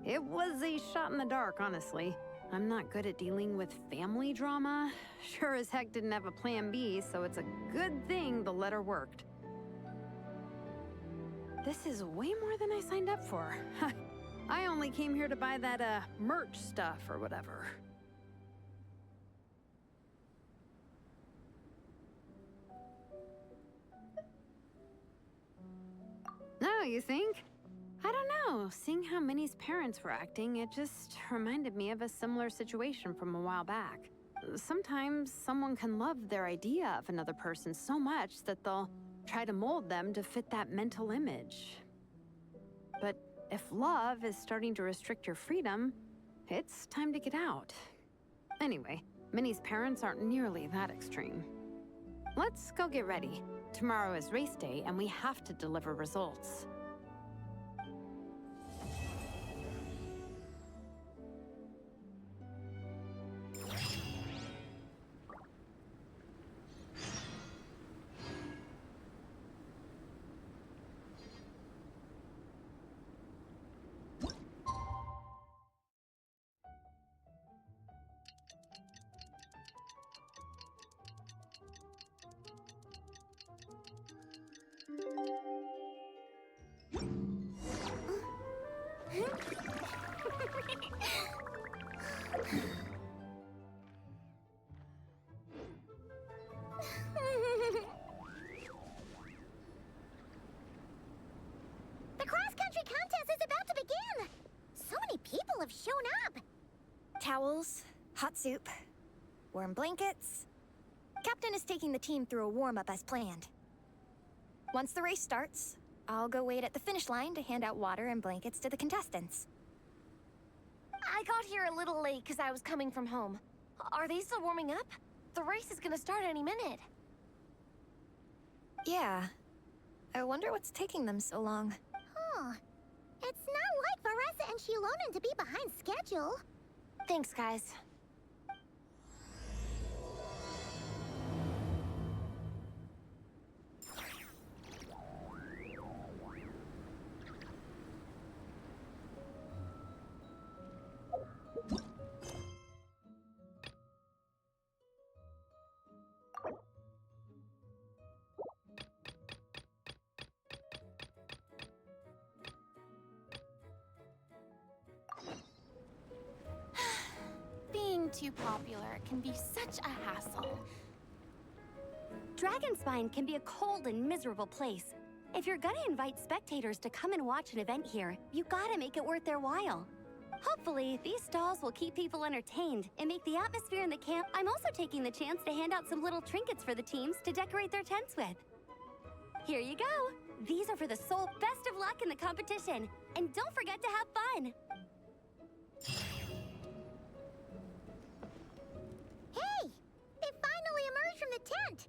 It was a shot in the dark, honestly. I'm not good at dealing with family drama. Sure as heck didn't have a plan B, so it's a good thing the letter worked. This is way more than I signed up for. I only came here to buy that, merch stuff or whatever. No, you think? I don't know. Seeing how Minnie's parents were acting, it just reminded me of a similar situation from a while back. Sometimes someone can love their idea of another person so much that they'll try to mold them to fit that mental image. But if love is starting to restrict your freedom, it's time to get out. Anyway, Minnie's parents aren't nearly that extreme. Let's go get ready. Tomorrow is race day, and we have to deliver results. The cross-country contest is about to begin! So many people have shown up! Towels, hot soup, warm blankets. Captain is taking the team through a warm-up as planned. Once the race starts, I'll go wait at the finish line to hand out water and blankets to the contestants. I got here a little late because I was coming from home. Are they still warming up? The race is gonna start any minute. Yeah. I wonder what's taking them so long. Huh. It's not like Varessa and Shilonen to be behind schedule. Thanks, guys. Being too popular can be such a hassle. Dragonspine can be a cold and miserable place. If you're gonna invite spectators to come and watch an event here, you gotta make it worth their while. Hopefully, these stalls will keep people entertained and make the atmosphere in the camp. I'm also taking the chance to hand out some little trinkets for the teams to decorate their tents with. Here you go. These are for the soul. Best of luck in the competition. And don't forget to have fun. Hey! They finally emerged from the tent!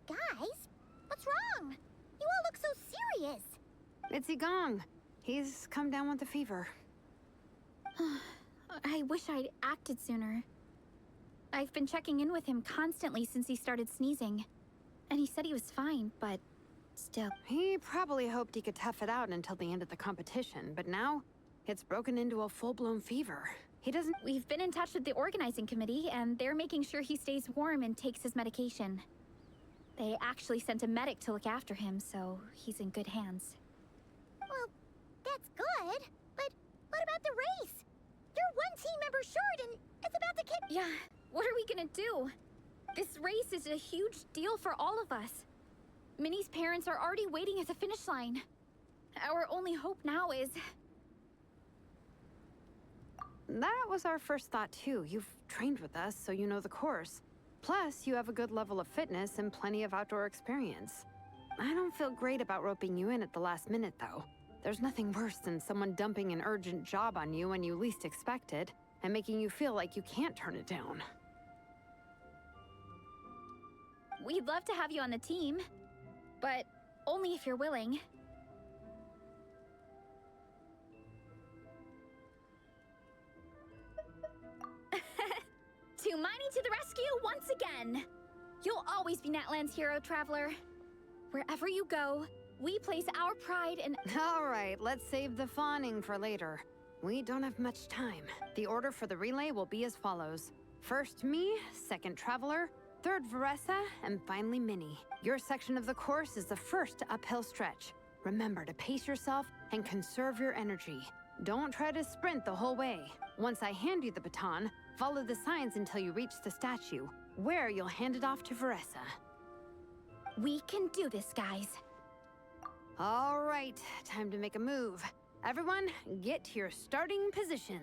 Guys, what's wrong? You all look so serious. It's Gong. He's come down with a fever. I wish I'd acted sooner. I've been checking in with him constantly since he started sneezing. And he said he was fine, but still. He probably hoped he could tough it out until the end of the competition, but now it's broken into a full-blown fever. He doesn't... We've been in touch with the organizing committee, and they're making sure he stays warm and takes his medication. They actually sent a medic to look after him, so he's in good hands. Well, that's good. But what about the race? You're one team member short and it's about to kick... Yeah, what are we gonna do? This race is a huge deal for all of us. Minnie's parents are already waiting at the finish line. Our only hope now is... That was our first thought, too. You've trained with us, so you know the course. Plus, you have a good level of fitness and plenty of outdoor experience. I don't feel great about roping you in at the last minute, though. There's nothing worse than someone dumping an urgent job on you when you least expect it, and making you feel like you can't turn it down. We'd love to have you on the team, but only if you're willing. Tumani to the rescue once again! You'll always be Natlan's hero, Traveler. Wherever you go, we place our pride in... All right, let's save the fawning for later. We don't have much time. The order for the relay will be as follows. First me, second Traveler, third Varessa, and finally Minnie. Your section of the course is the first uphill stretch. Remember to pace yourself and conserve your energy. Don't try to sprint the whole way. Once I hand you the baton, follow the signs until you reach the statue, where you'll hand it off to Varessa. We can do this, guys. All right, time to make a move. Everyone, get to your starting position.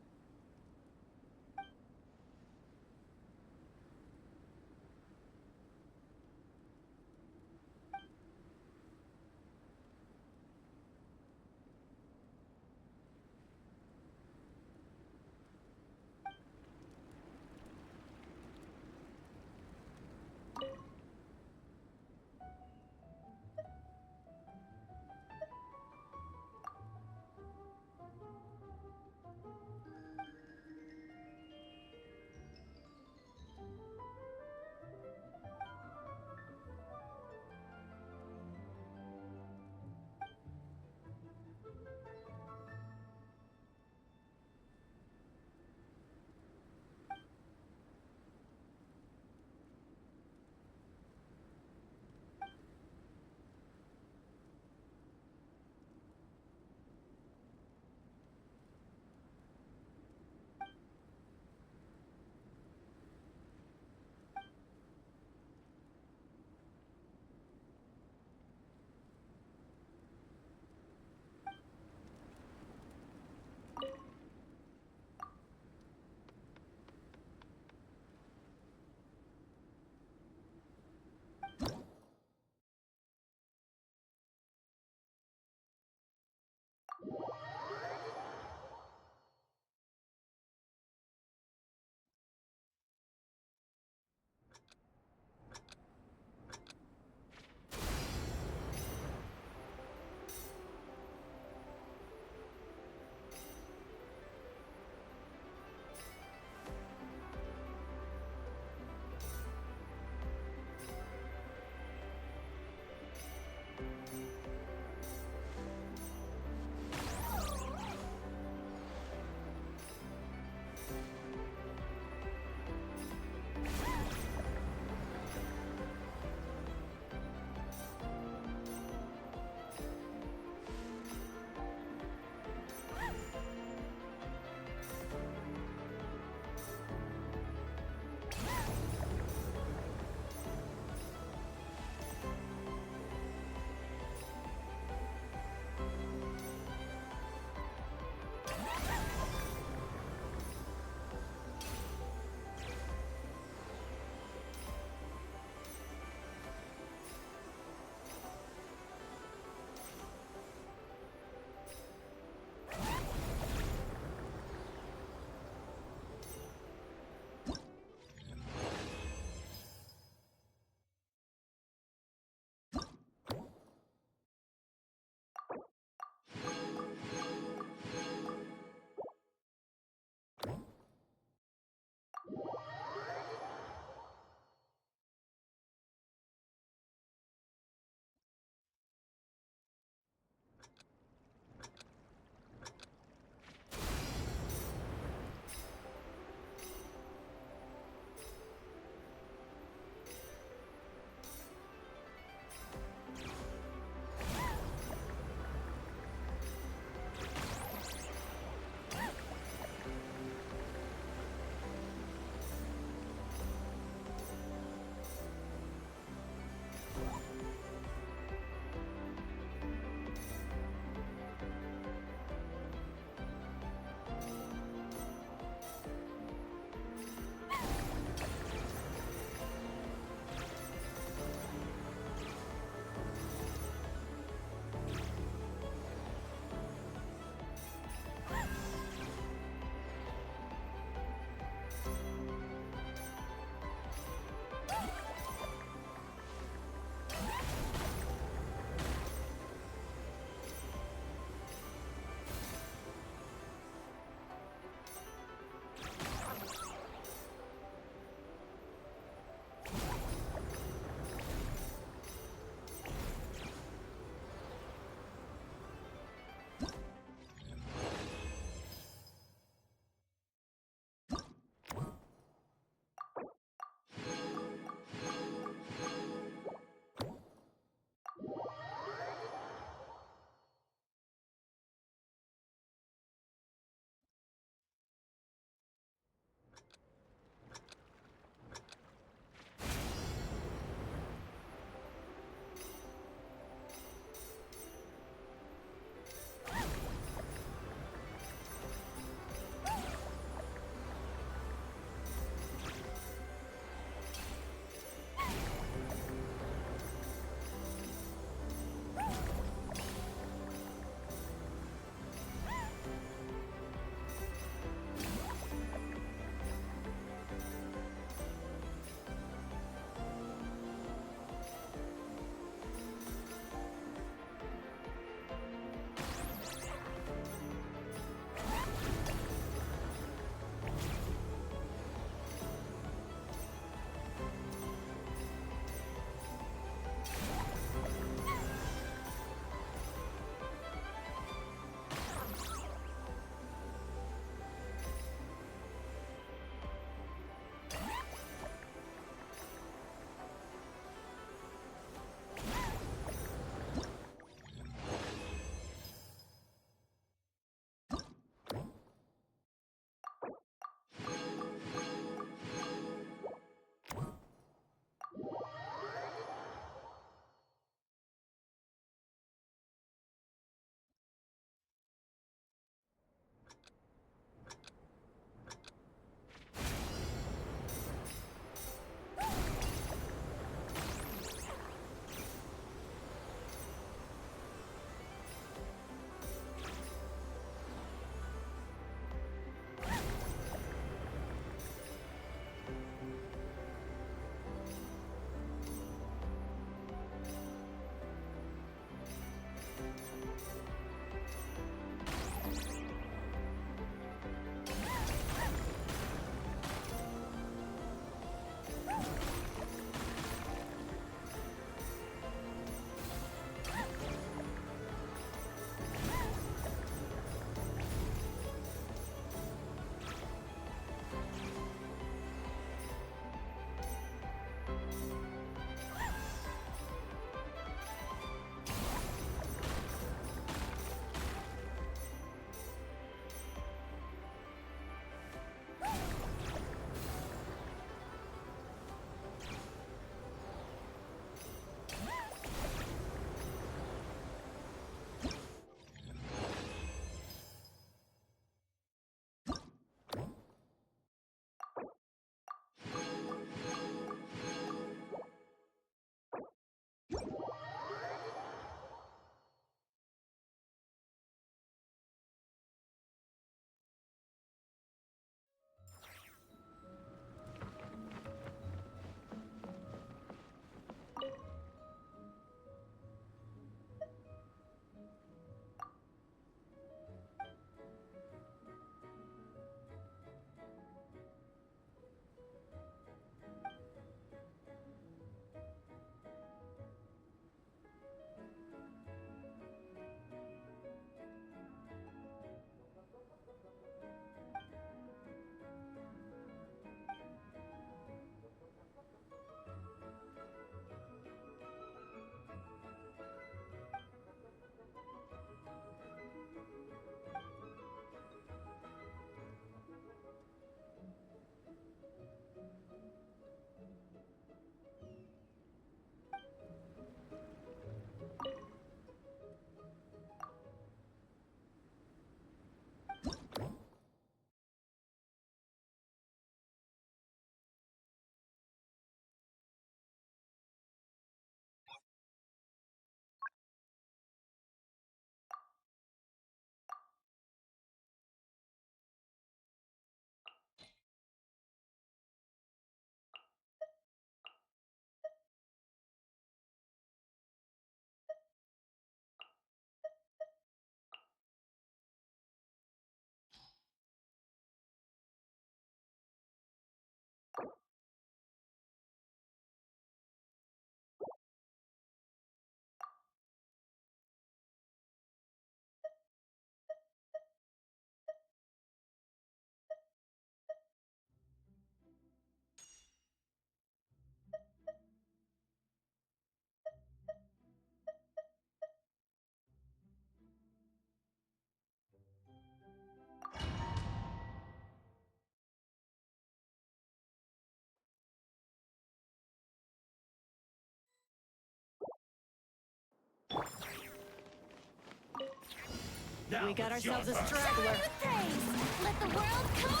We got ourselves a straggler. Shine with praise! Let the world come on!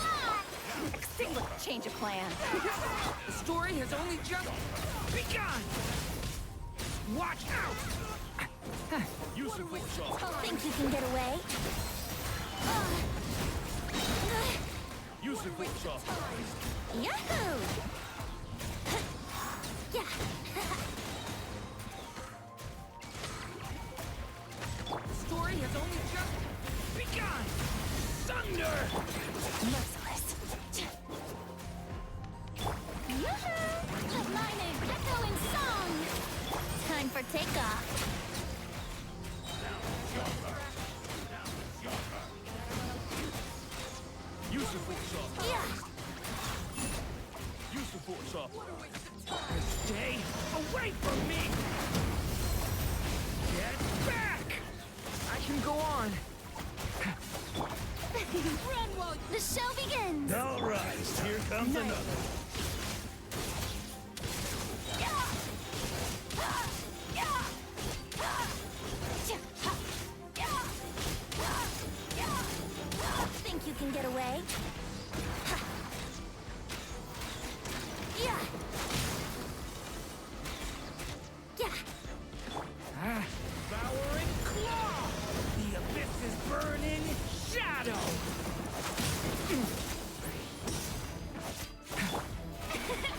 Single change of plan. The story has only just begun! Watch out! Useful shot. Think you can get away? Useful shot. Yahoo! Yeah. The story has only just begun! Thunder! Merciless. Yoo-hoo! The lightning echo in song! Time for takeoff. Useful shot. Yeah! Useful shot. Stay away from me! Get back! I can go on. Run while the show begins! All right, here comes another. Think you can get away? Yeah! Yeah! Devouring claw! The abyss's burning shadow!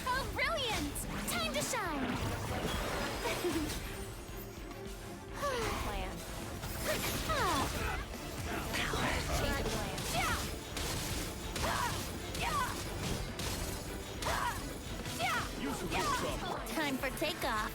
How brilliant! Time to shine! Plan. Power. Change of plan. Useful shot. Time for takeoff.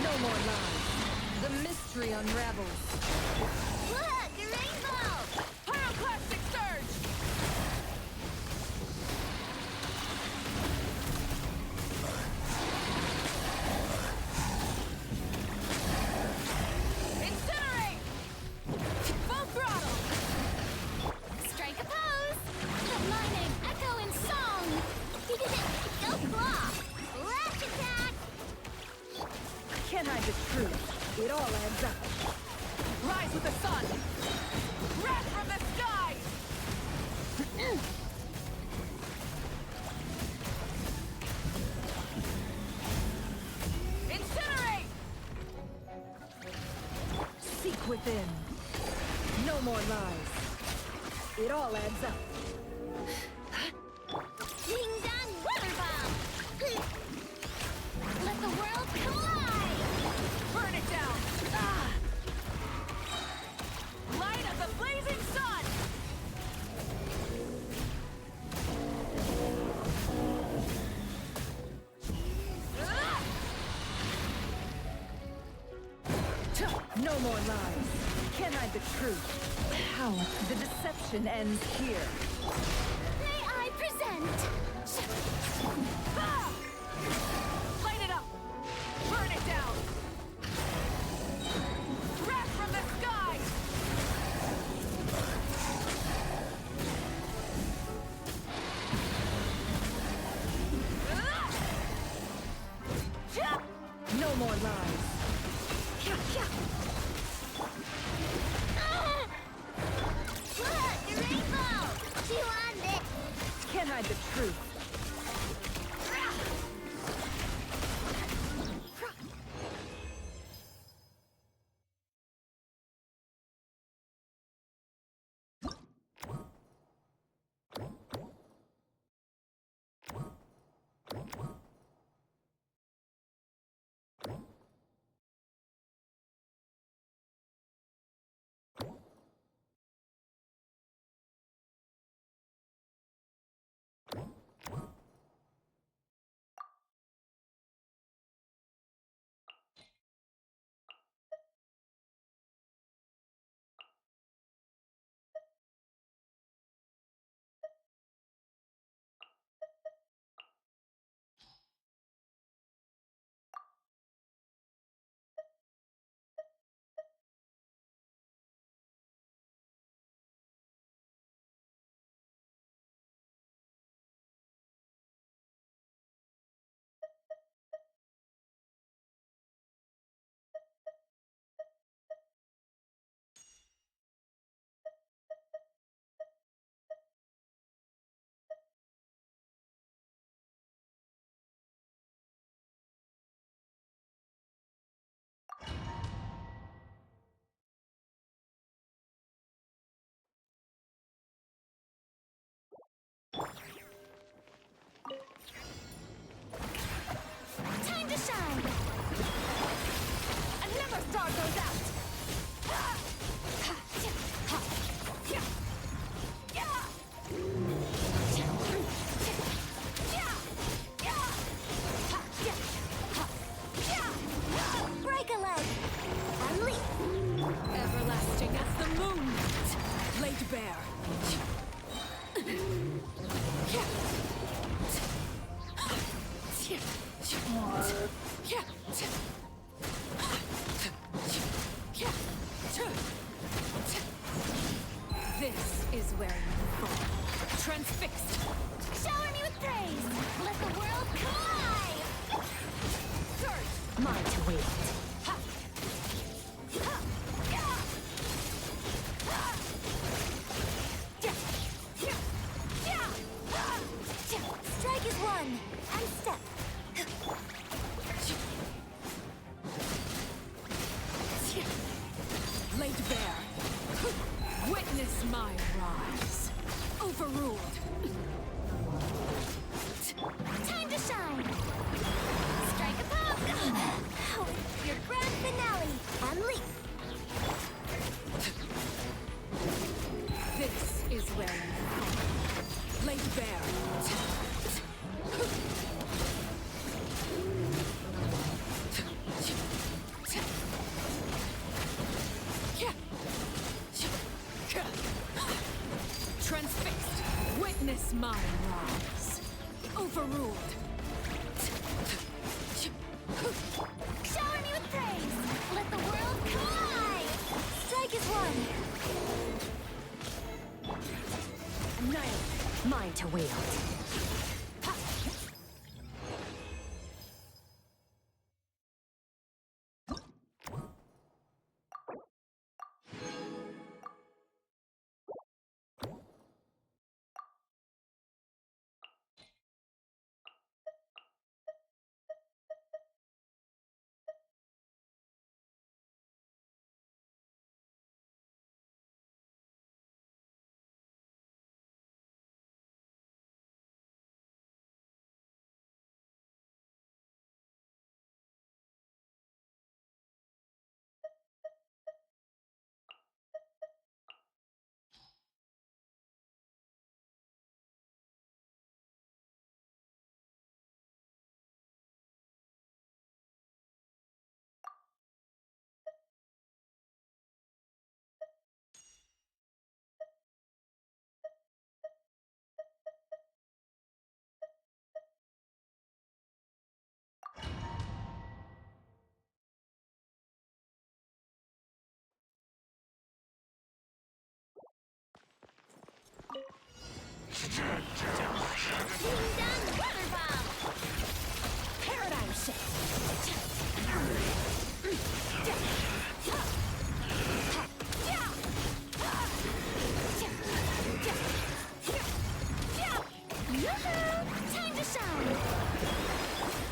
No more lies. The mystery unravels. Look! A rainbow! Pyroclastic surge! Incinerate! Full throttle! Strike a pose! The lightning echo in song! Go claw! Lash attack! Can't hide the truth. It all adds up. Rise with the sun! Wrath from the skies! Incinerate! Seek within. No more lies. It all adds up. Ding dong weather bomb! Let the world collide! Burn it down! Ah! Light of the blazing sun! Ah! No more lies. Can't hide the truth. How? The deception ends here. May I present? Ah! Light it up! Burn it down! more lies. Look, a rainbow! She won it! Can't hide the truth. Time to shine! Another star goes out! Break a leg! And leap! Everlasting as the moon, laid bare. This is where you fall. Transfixed. Shower me with praise! Let the world collide! Mine to wield. Strike is one, and step. Laid bare. Witness my rise. Overruled. Time to shine! Strike a pop! Now it's your grand finale, and leap! This is where you fall. Laid bare. Transfixed. Witness my rise. Overruled. Shower me with praise! Let the world collide! Strike is one! Annihilate. Mine to wield. Being done! Water bomb! Paradigm shift.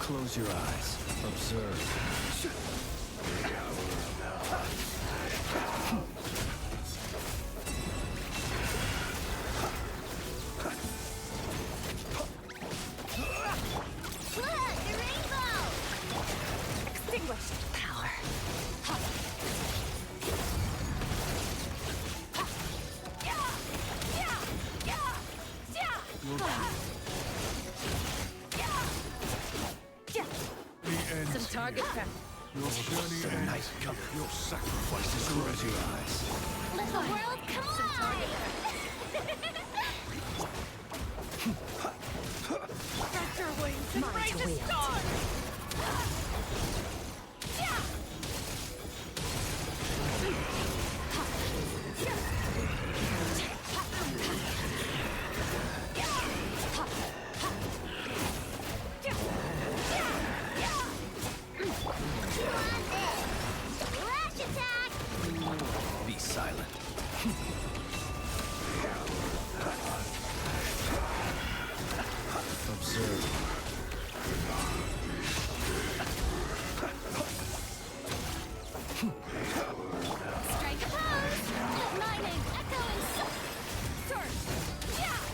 Close your eyes. Observe. Look, the rainbow! Extinguished power. Some target practice. Your journey ends. Your sacrifices Close your eyes. Let the world come on! Stretch your wings and Mine raise to a wield. star! Lash attack! Be silent. Observe. Strike a pose! Let my name echo in sword!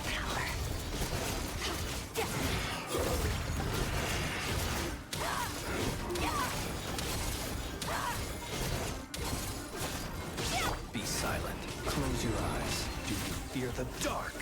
Power! Be silent. Close your eyes. Do you fear the dark?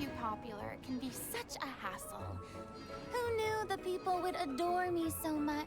too popular, it can be such a hassle. Who knew the people would adore me so much?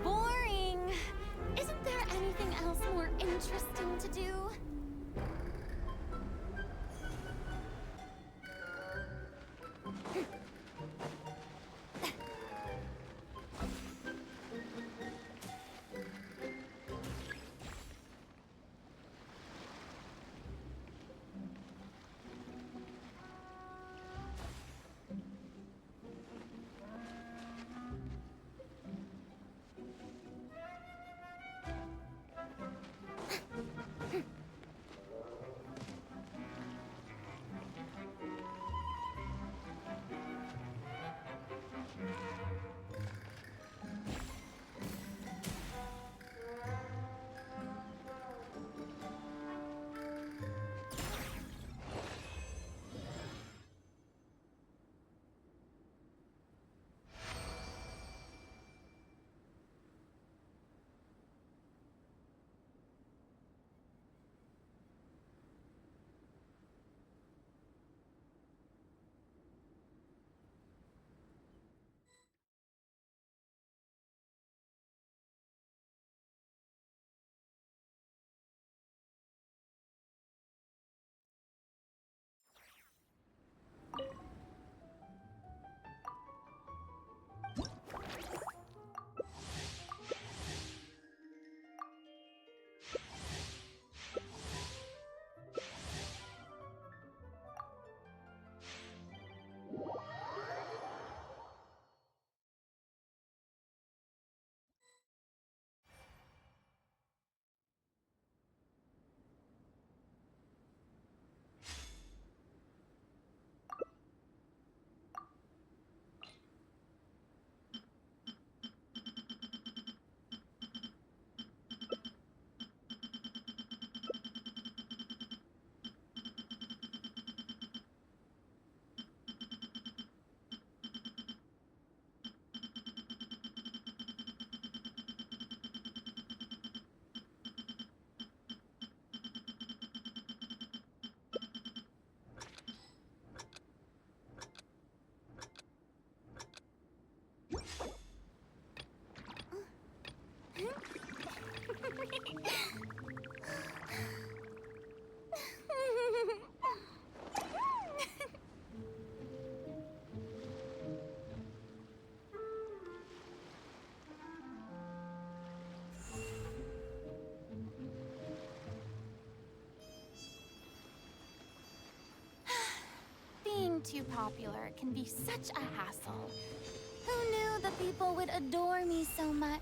Boring. Isn't there anything else more interesting to do? Being too popular can be such a hassle. Who knew the people would adore me so much?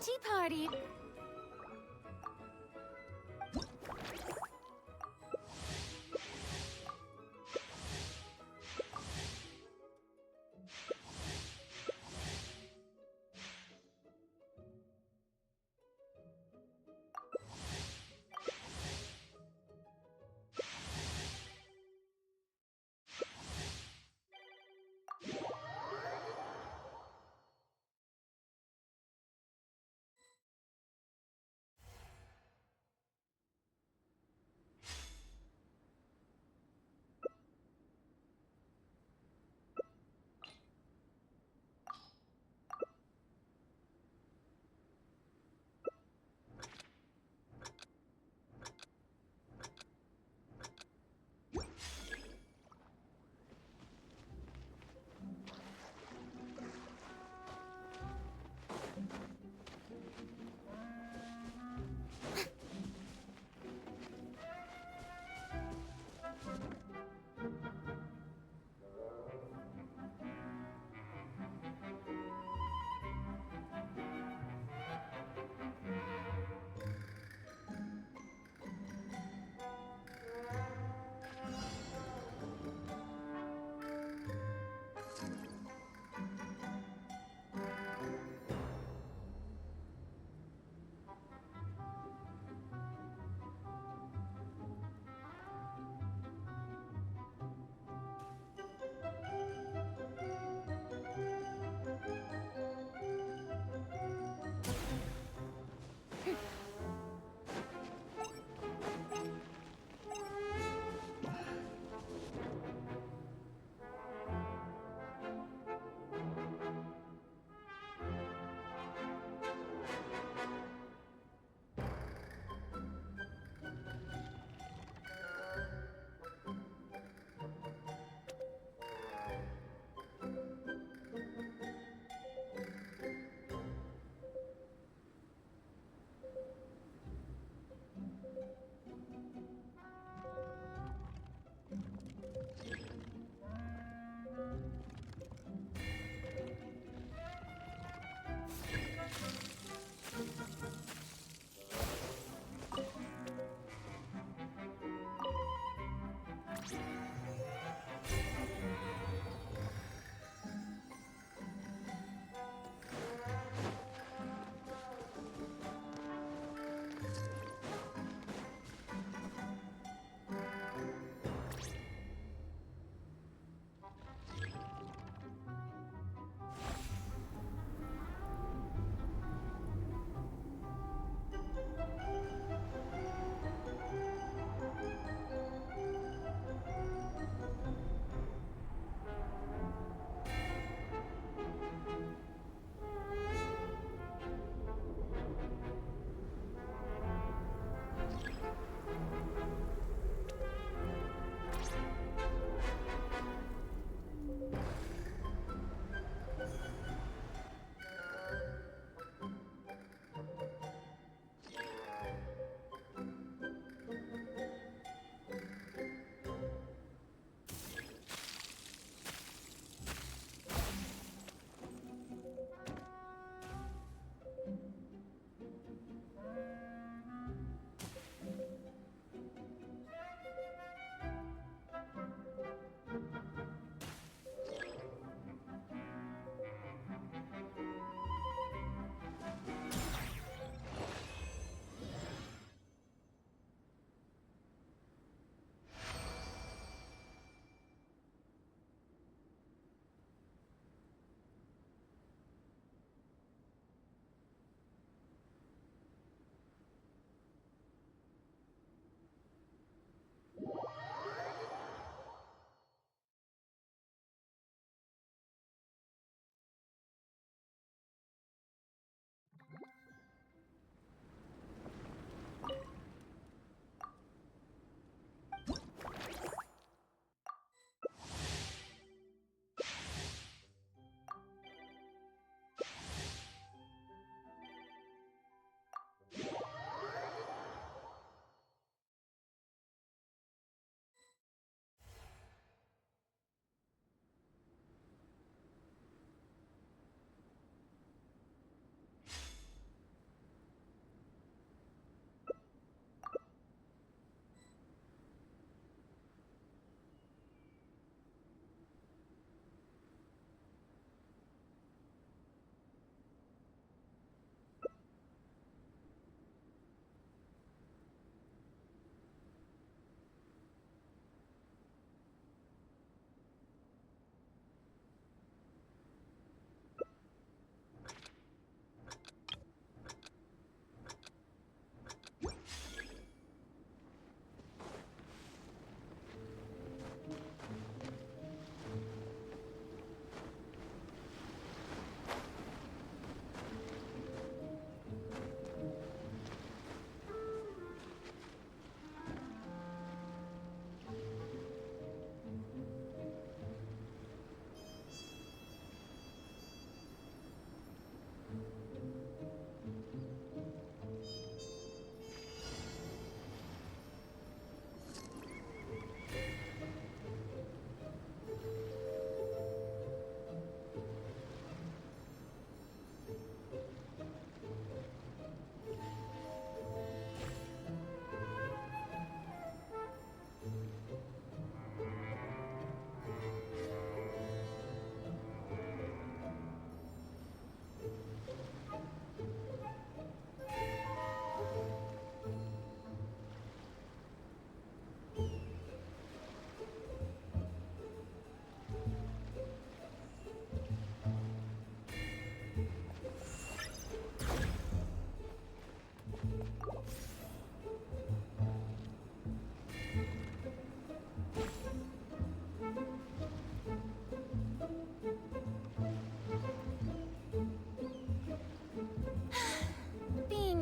Tea party.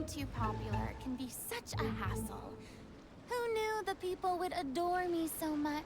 too popular can be such a hassle. Who knew the people would adore me so much?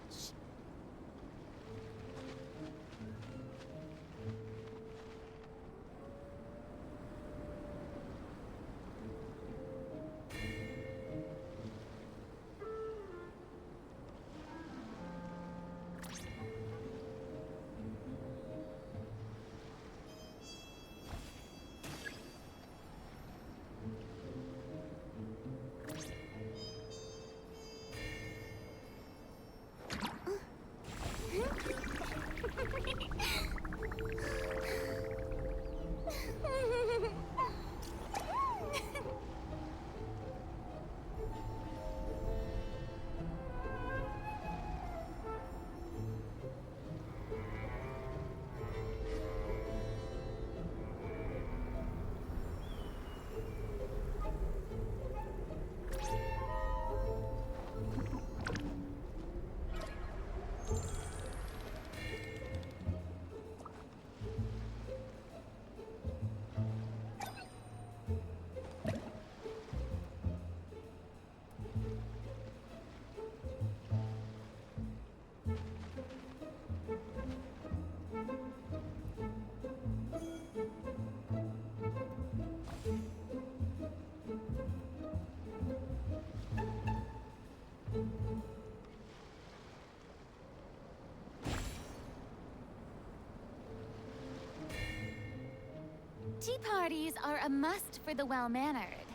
Tea parties are a must for the well-mannered.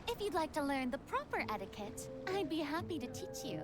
If you'd like to learn the proper etiquette, I'd be happy to teach you.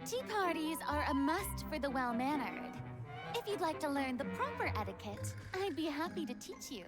Tea parties are a must for the well-mannered. If you'd like to learn the proper etiquette, I'd be happy to teach you.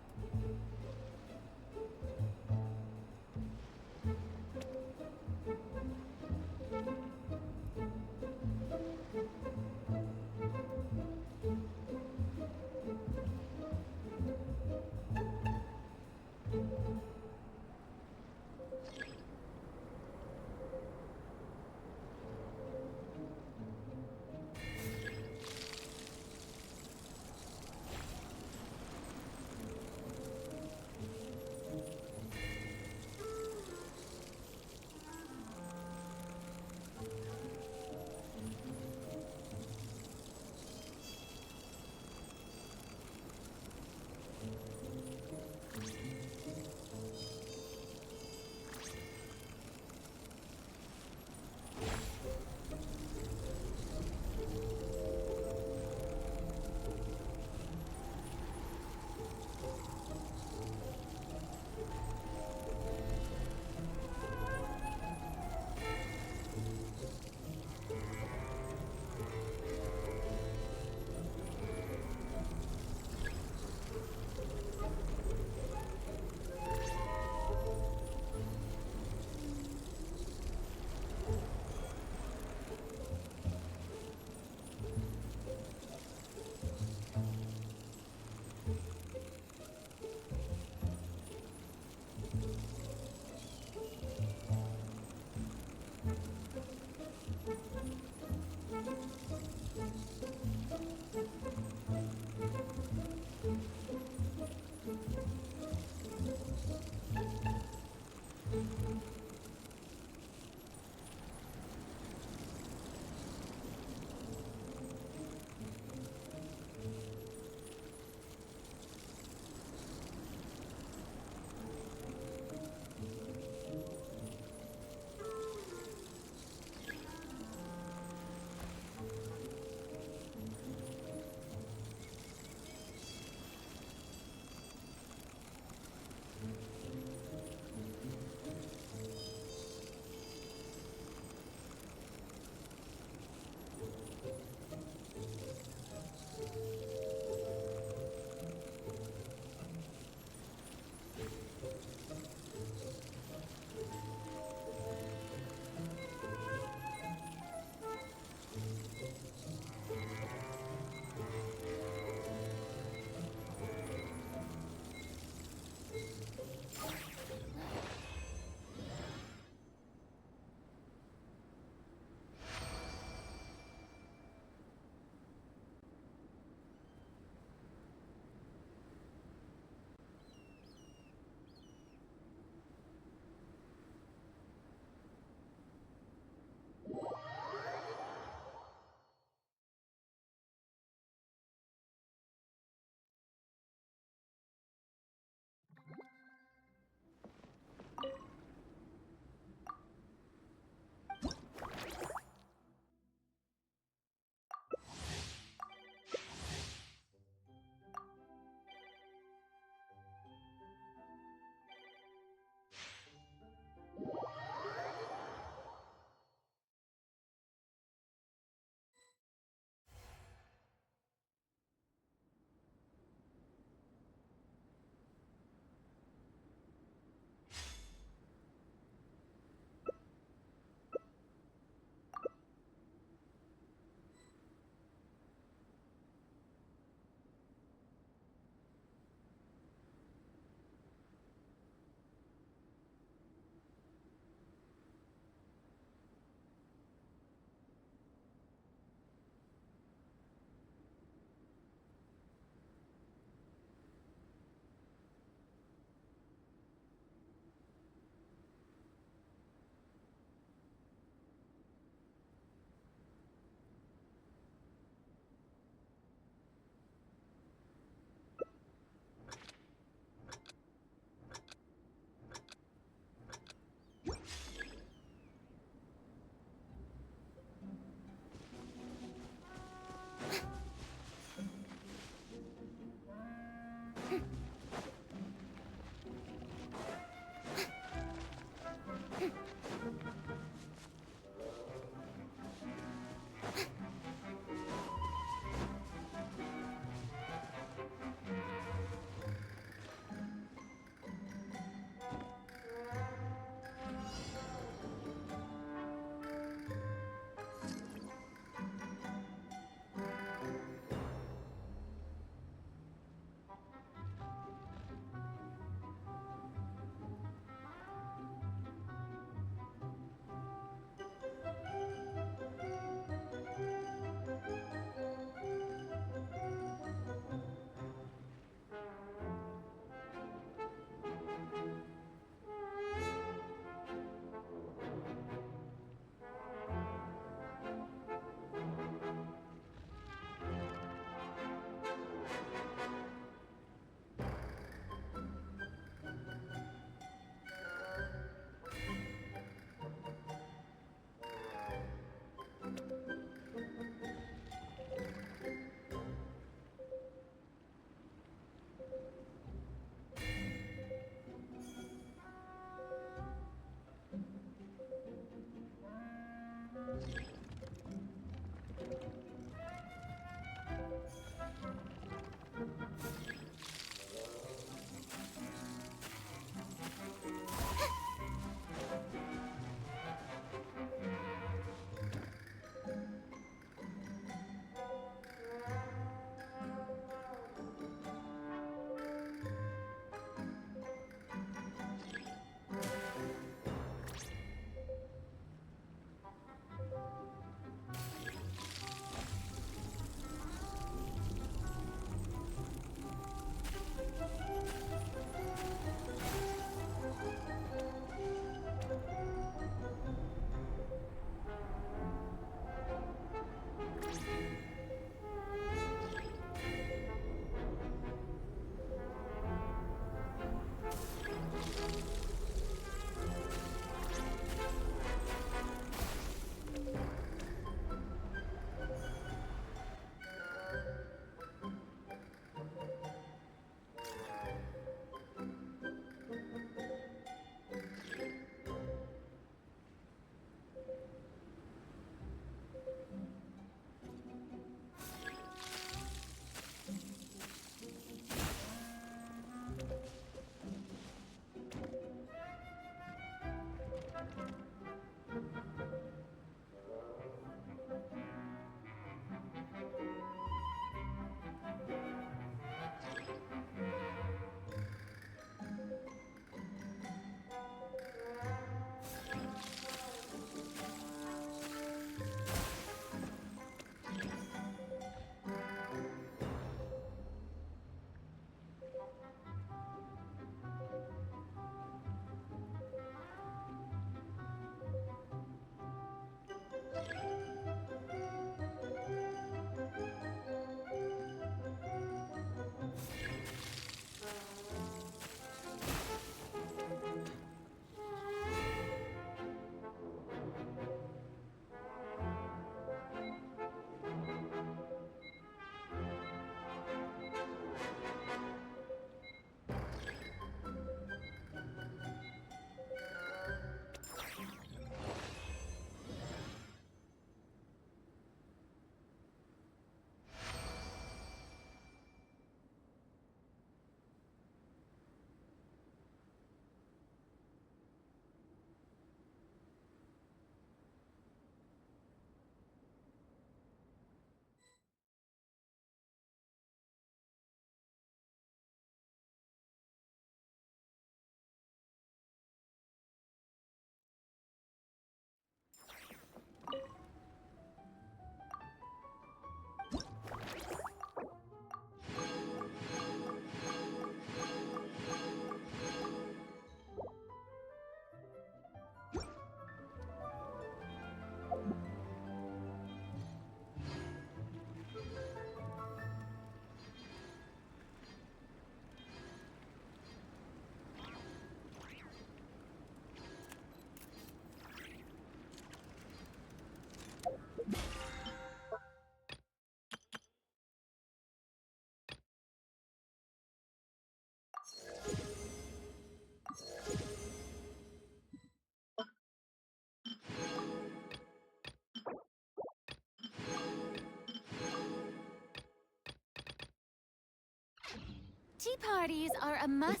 parties are a must.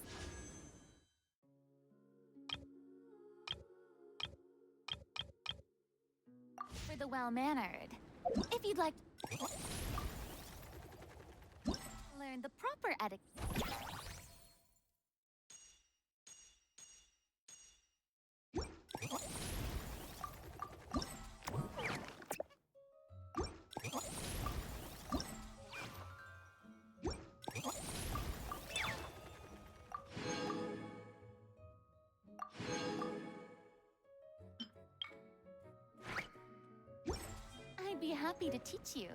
For the well-mannered. If you'd like learn the proper etiquette. I'd be happy to teach you.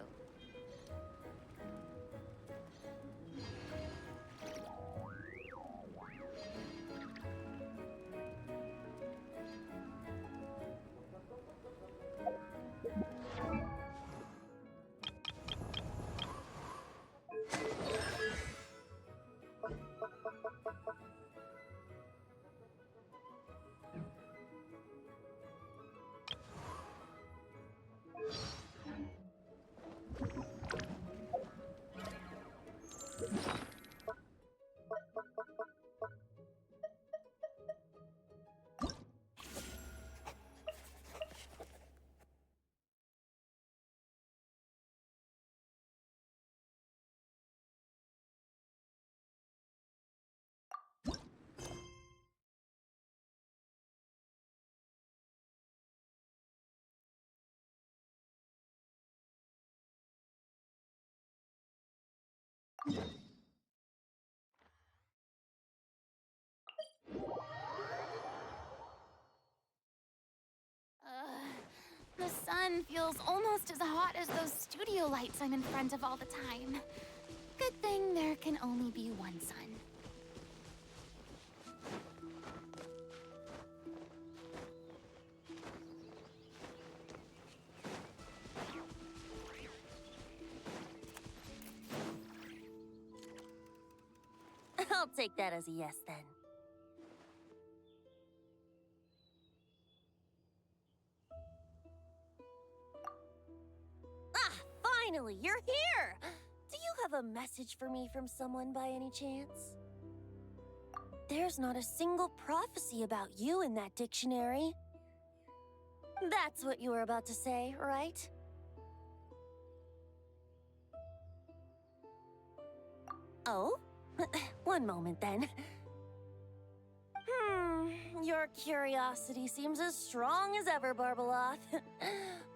The sun feels almost as hot as those studio lights I'm in front of all the time. Good thing there can only be one sun. I'll take that as a yes then. Ah, finally, you're here! Do you have a message for me from someone by any chance? There's not a single prophecy about you in that dictionary. That's what you were about to say, right? Oh? One moment, then. Your curiosity seems as strong as ever, Barbeloth.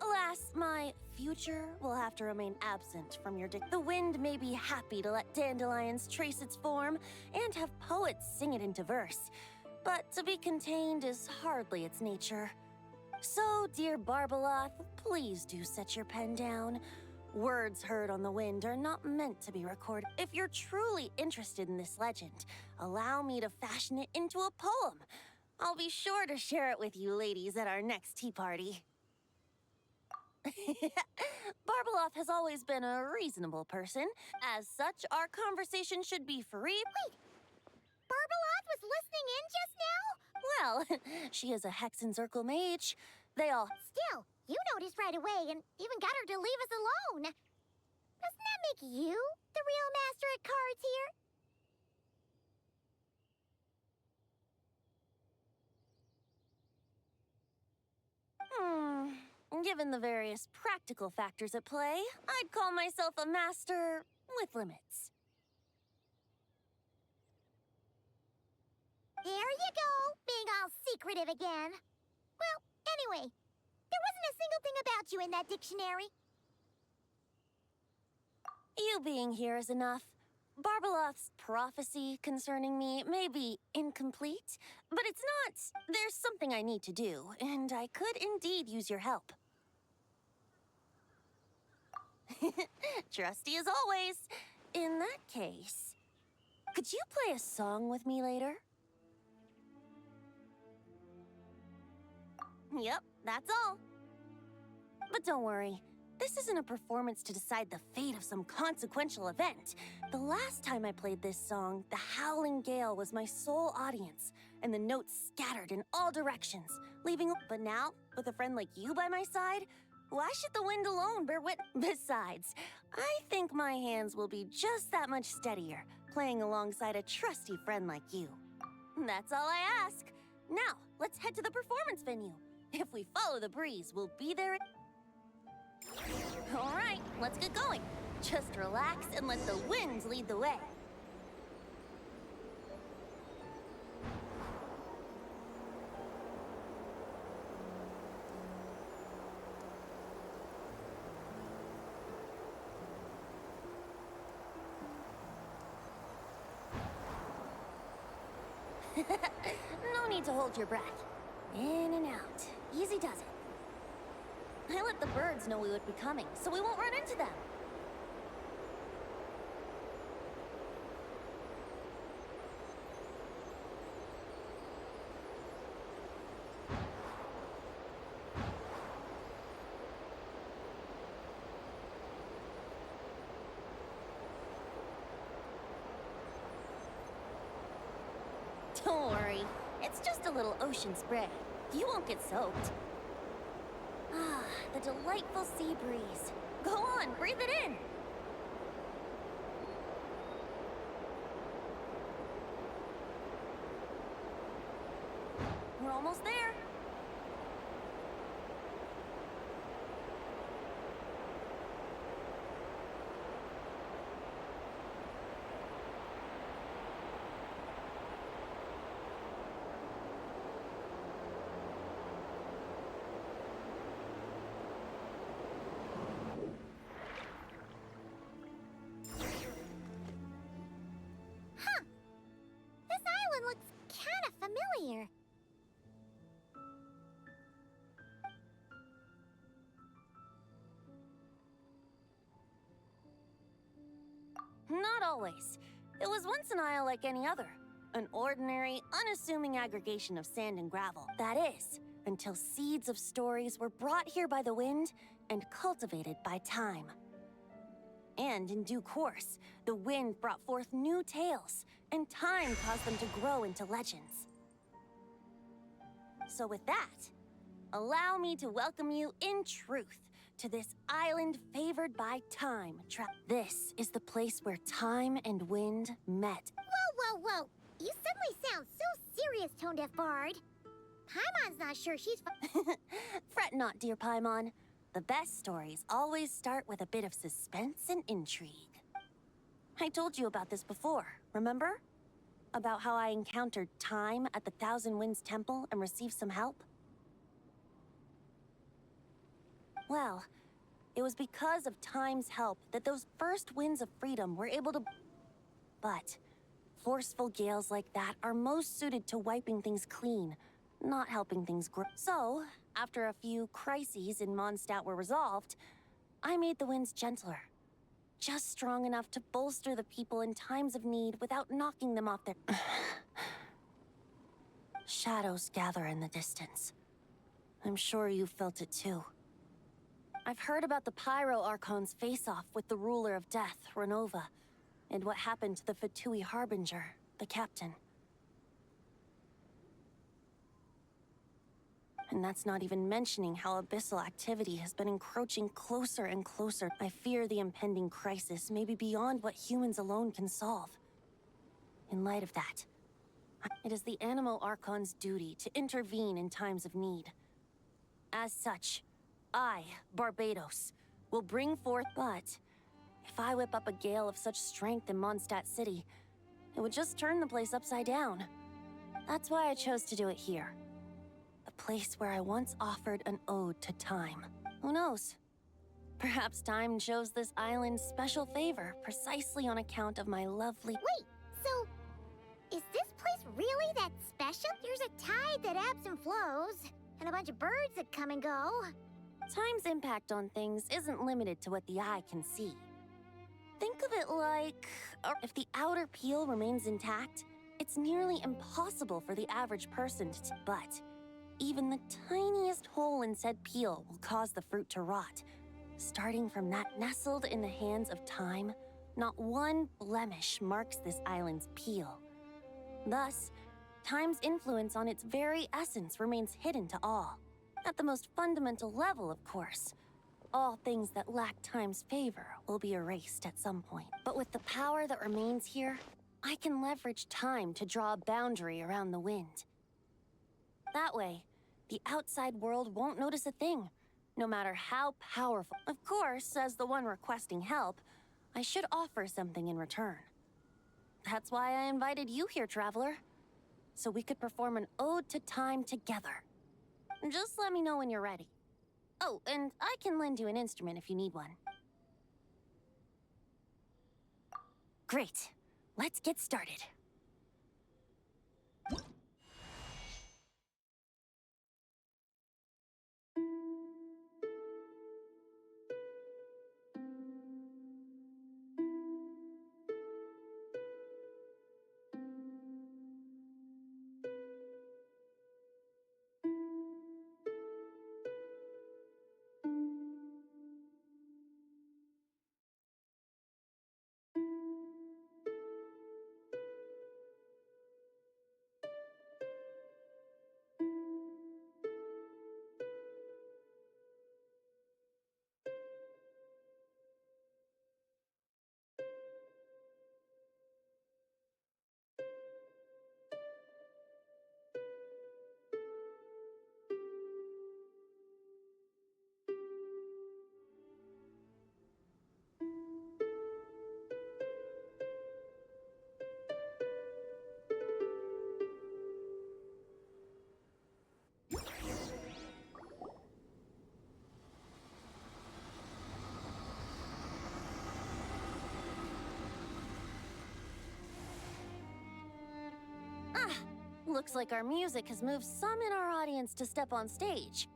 Alas, my future will have to remain absent from your The wind may be happy to let dandelions trace its form and have poets sing it into verse, but to be contained is hardly its nature. So, dear Barbeloth, please do set your pen down. Words heard on the wind are not meant to be recorded. If you're truly interested in this legend, allow me to fashion it into a poem. I'll be sure to share it with you ladies at our next tea party. Barbeloth has always been a reasonable person. As such, our conversation should be free. Wait! Barbeloth was listening in just now? Well, she is a Hexenzirkel mage. They all... Still, you noticed right away and even got her to leave us alone. Doesn't that make you the real master at cards here? Given the various practical factors at play, I'd call myself a master with limits. There you go, being all secretive again. Well, anyway, there wasn't a single thing about you in that dictionary. You being here is enough. Barbeloth's prophecy concerning me may be incomplete, but it's not. There's something I need to do, and I could indeed use your help. Trusty as always. In that case, could you play a song with me later? Yep, that's all. But don't worry. This isn't a performance to decide the fate of some consequential event. The last time I played this song, the howling gale was my sole audience, and the notes scattered in all directions, leaving... But now, with a friend like you by my side, why should the wind alone bear witness? Besides, I think my hands will be just that much steadier, playing alongside a trusty friend like you. That's all I ask. Now, let's head to the performance venue. If we follow the breeze, we'll be there. All right, let's get going. Just relax and let the winds lead the way. No need to hold your breath. In and out. Easy does it. I let the birds know we would be coming, so we won't run into them. Don't worry. It's just a little ocean spray. You won't get soaked. Ah, the delightful sea breeze. Go on, breathe it in. We're almost there. This island looks kind of familiar. Not always. It was once an isle like any other. An ordinary, unassuming aggregation of sand and gravel. That is, until seeds of stories were brought here by the wind and cultivated by time. And in due course, the wind brought forth new tales, and time caused them to grow into legends. So with that, allow me to welcome you in truth to this island favored by time. This is the place where time and wind met. Whoa, whoa, whoa! You suddenly sound so serious, Tone Deaf Bard. Paimon's not sure she's... Fret not, dear Paimon. The best stories always start with a bit of suspense and intrigue. I told you about this before, remember? About how I encountered Time at the Thousand Winds Temple and received some help? Well, it was because of Time's help that those first winds of freedom were able to... But forceful gales like that are most suited to wiping things clean, not helping things grow. So, after a few crises in Mondstadt were resolved, I made the winds gentler. Just strong enough to bolster the people in times of need without knocking them off their... Shadows gather in the distance. I'm sure you felt it too. I've heard about the Pyro Archon's face-off with the ruler of death, Renova, and what happened to the Fatui Harbinger, the captain. And that's not even mentioning how abyssal activity has been encroaching closer and closer. I fear the impending crisis may be beyond what humans alone can solve. In light of that, it is the Animo Archon's duty to intervene in times of need. As such, I, Barbados, will bring forth... But if I whip up a gale of such strength in Mondstadt City, it would just turn the place upside down. That's why I chose to do it here. The place where I once offered an ode to time. Who knows? Perhaps time shows this island special favor precisely on account of my lovely... Wait, so... is this place really that special? There's a tide that ebbs and flows, and a bunch of birds that come and go. Time's impact on things isn't limited to what the eye can see. Think of it like... if the outer peel remains intact, it's nearly impossible for the average person to... But even the tiniest hole in said peel will cause the fruit to rot. Starting from that nestled in the hands of time, not one blemish marks this island's peel. Thus, time's influence on its very essence remains hidden to all. At the most fundamental level, of course. All things that lack time's favor will be erased at some point. But with the power that remains here, I can leverage time to draw a boundary around the wind. That way, the outside world won't notice a thing, no matter how powerful. Of course, as the one requesting help, I should offer something in return. That's why I invited you here, Traveler. So we could perform an ode to time together. Just let me know when you're ready. Oh, and I can lend you an instrument if you need one. Great. Let's get started. Looks like our music has moved some in our audience to step on stage.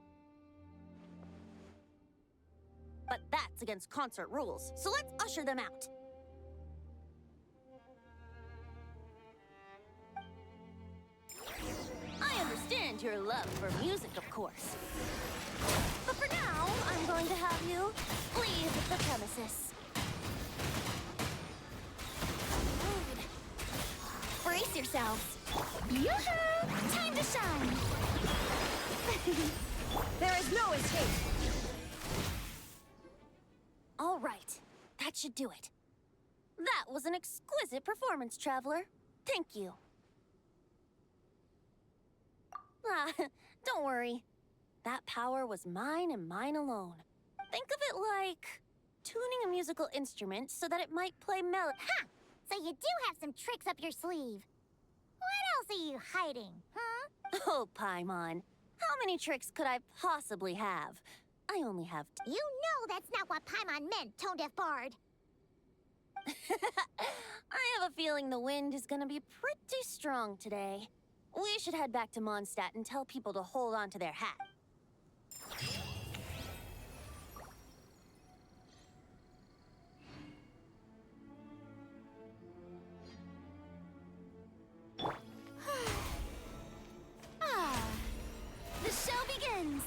But that's against concert rules, so let's usher them out. I understand your love for music, of course. But for now, I'm going to have you leave the premises. Rude. Brace yourselves. Yoo-hoo! Time to shine! There is no escape! All right, that should do it. That was an exquisite performance, Traveler. Thank you. Ah, don't worry. That power was mine and mine alone. Think of it like tuning a musical instrument so that it might play melody. Ha! So you do have some tricks up your sleeve. What else are you hiding, huh? Oh, Paimon. How many tricks could I possibly have? I only have You know that's not what Paimon meant, Tone-Deaf Bard. I have a feeling the wind is gonna be pretty strong today. We should head back to Mondstadt and tell people to hold on to their hat. The show begins!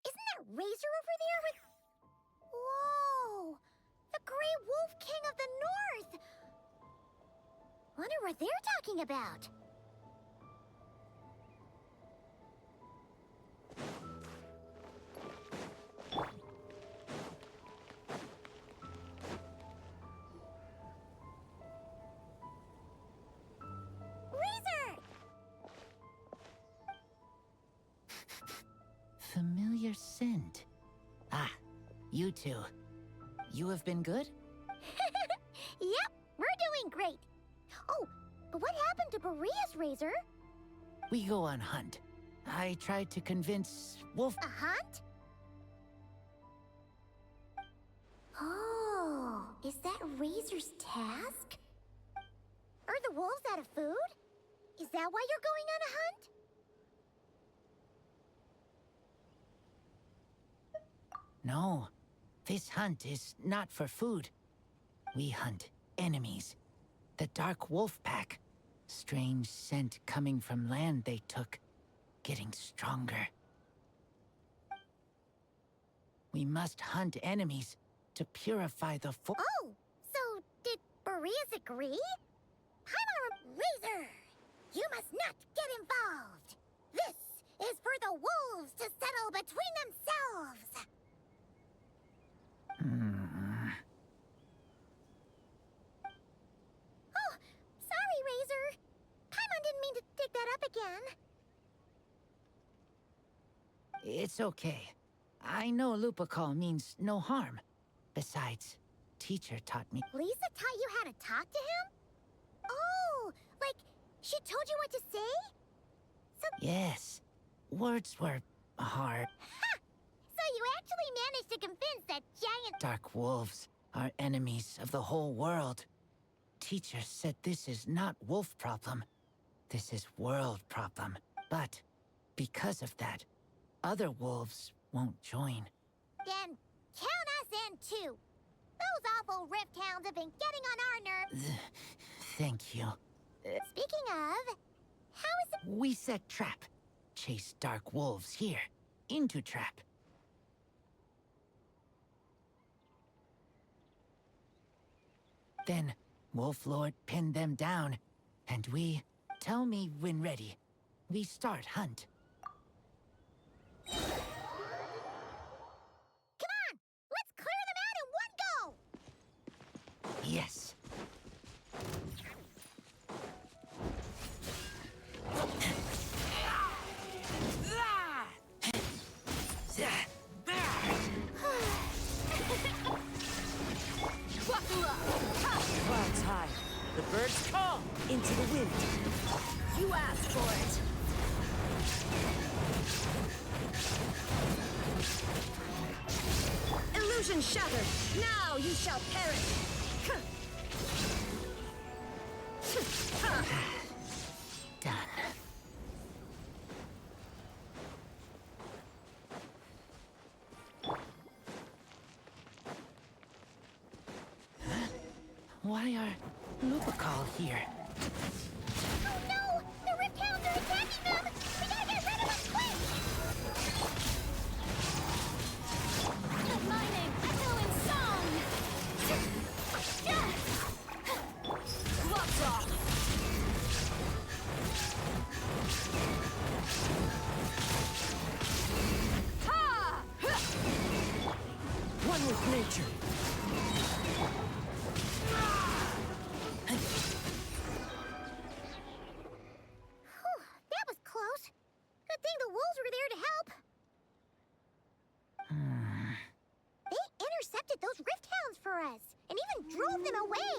Isn't that Razor over there with... Whoa! The Grey Wolf King of the North! Wonder what they're talking about. Razor! Familiar scent. Ah, you two. You have been good? Yep, we're doing great. Oh, but what happened to Berea's Razor? We go on hunt. I tried to convince Wolf... A hunt? Oh, is that Razor's task? Are the wolves out of food? Is that why you're going on a hunt? No, this hunt is not for food. We hunt enemies. The Dark Wolf Pack. Strange scent coming from land they took. Getting stronger. We must hunt enemies to purify the Oh, so did Boreas agree? Paimon Razor, you must not get involved. This is for the wolves to settle between themselves. Oh, sorry, Razor. Paimon didn't mean to dig that up again. It's okay. I know Lupacall means no harm. Besides, teacher taught me. Lisa taught you how to talk to him? Oh, like she told you what to say? So... Yes. Words were hard. Ha! So you actually managed to convince that giant... Dark wolves are enemies of the whole world. Teacher said this is not wolf problem. This is world problem. But because of that, other wolves won't join. Then count us in too. Those awful Rift Hounds have been getting on our nerves. Thank you. Speaking of, how is it... We set trap. Chase dark wolves here. Into trap. Then Wolf Lord pinned them down, and we... Tell me when ready. We start hunt. Come on! Let's clear them out in one go! Yes. Clouds high. The birds call into the wind. You asked for it. Illusion shattered. Now you shall perish. Done. Why are Lupacall here? Oh no! The Rift Hounds are attacking them! We gotta get rid of them quick! Whew, that was close. Good thing the wolves were there to help. They intercepted those rift hounds for us, and even drove them away.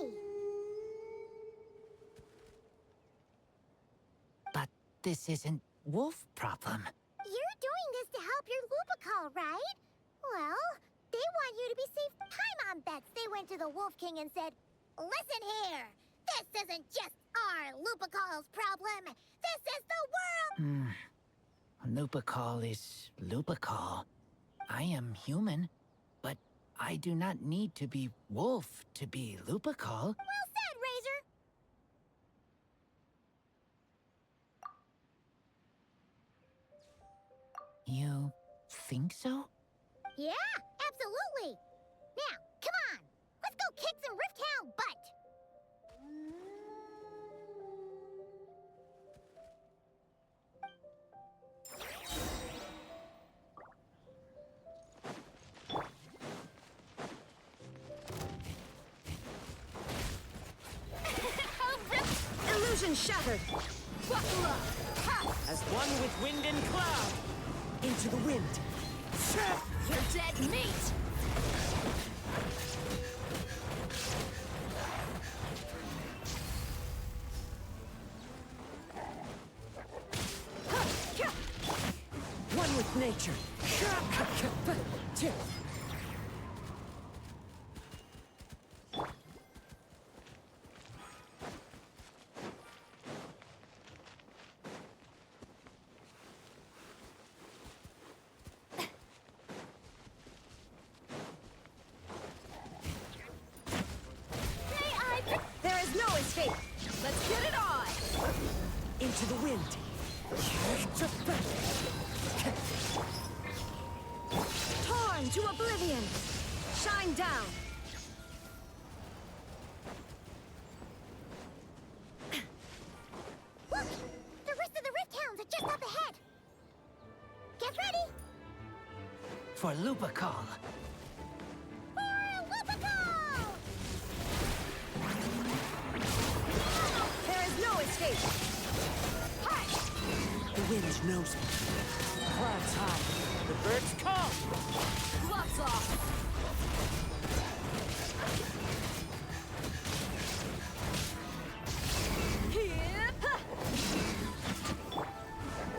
But this isn't wolf problem. You're doing this to help your Lupical, right? Well, they want you to be safe. Paimon bets they went to the Wolf King and said, "Listen here, this isn't just our Lupical's problem. This is the world." Lupical is Lupical. I am human, but I do not need to be wolf to be Lupical. Well said, Razor. You think so? Yeah, absolutely. Now, come on. Let's go kick some Rift Hound butt. Illusion shattered! As one with wind and cloud! Into the wind! You're dead meat! One with nature! There is no escape! Let's get it on! Into the wind! Torn to oblivion! Shine down! Look! The rest of the Rift Hounds are just up ahead. Get ready. For Lupical. For Lupical! There is no escape! The wind knows me. Clouds high. The birds call. Gloves off!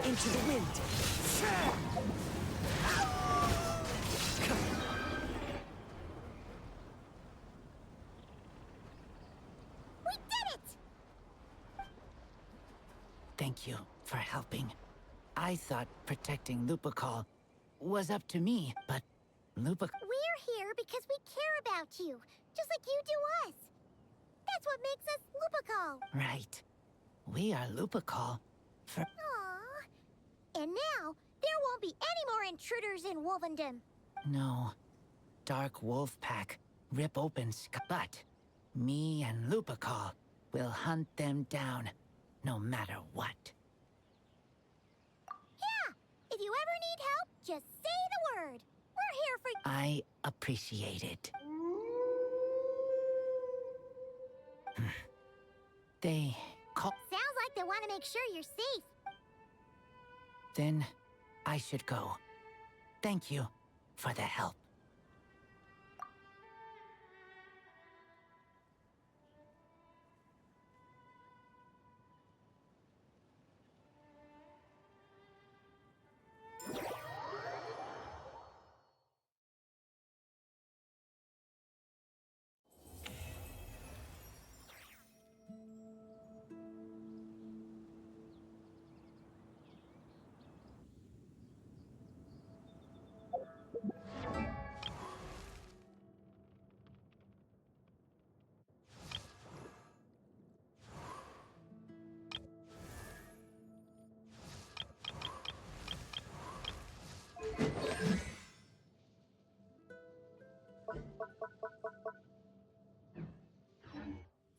Into the wind. We did it! Thank you for helping. I thought protecting Lupical was up to me, but Lupical... We're here because we care about you, just like you do us. That's what makes us Lupical. Right. We are Lupical for... Aww. And now, there won't be any more intruders in Wolvendom. No. Dark Wolf Pack rip open but me and Lupical will hunt them down, no matter what. Yeah! If you ever need help, just say the word. We're here for... I appreciate it. They call... Sounds like they want to make sure you're safe. Then I should go. Thank you for the help.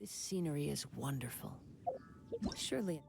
This scenery is wonderful. Surely...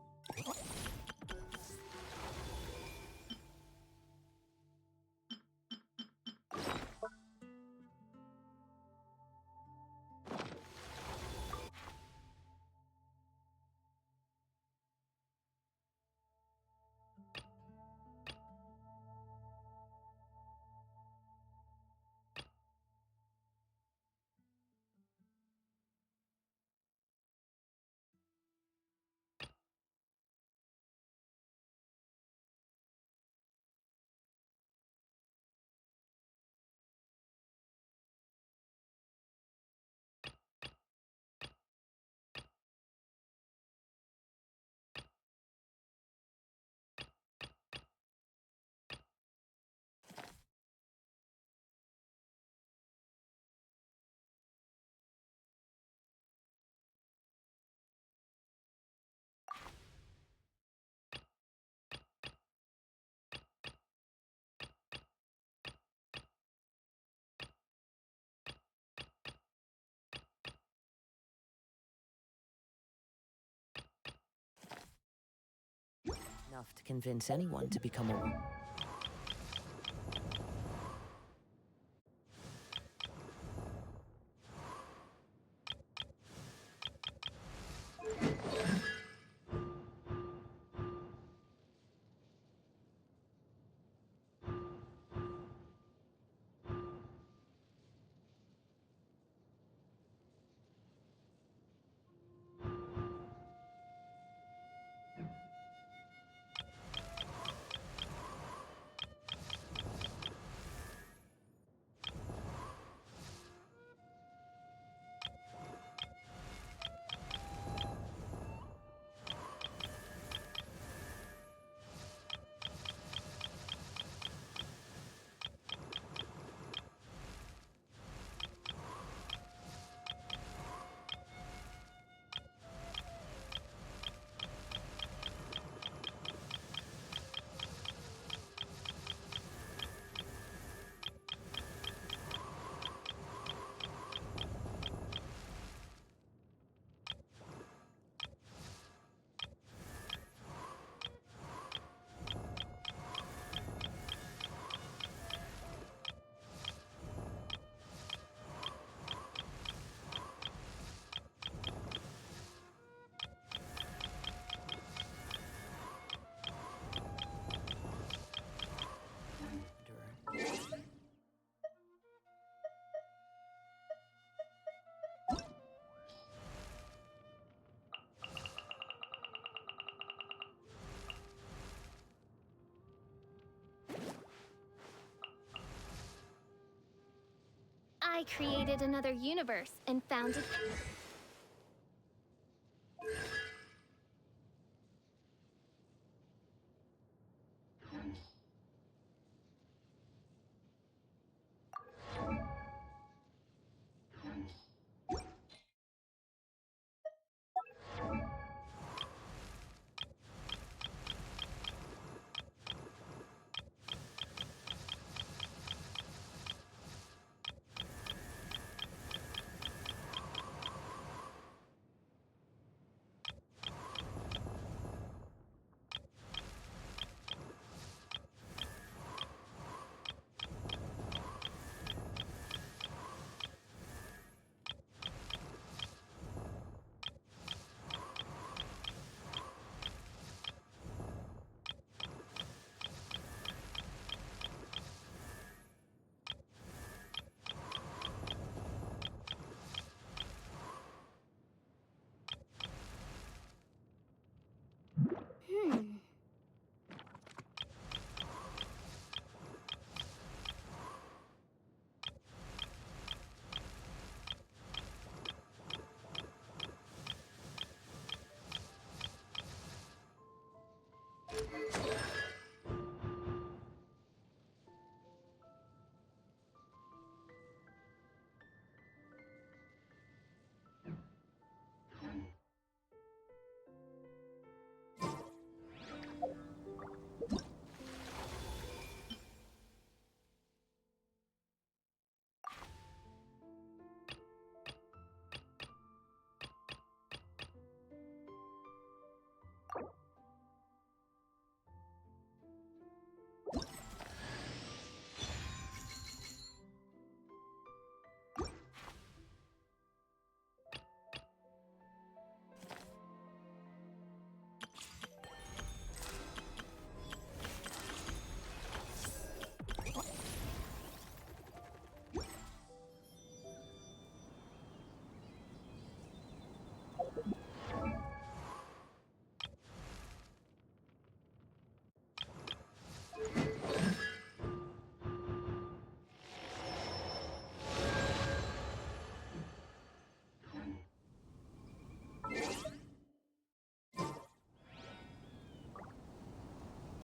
enough to convince anyone to become a... I created another universe and founded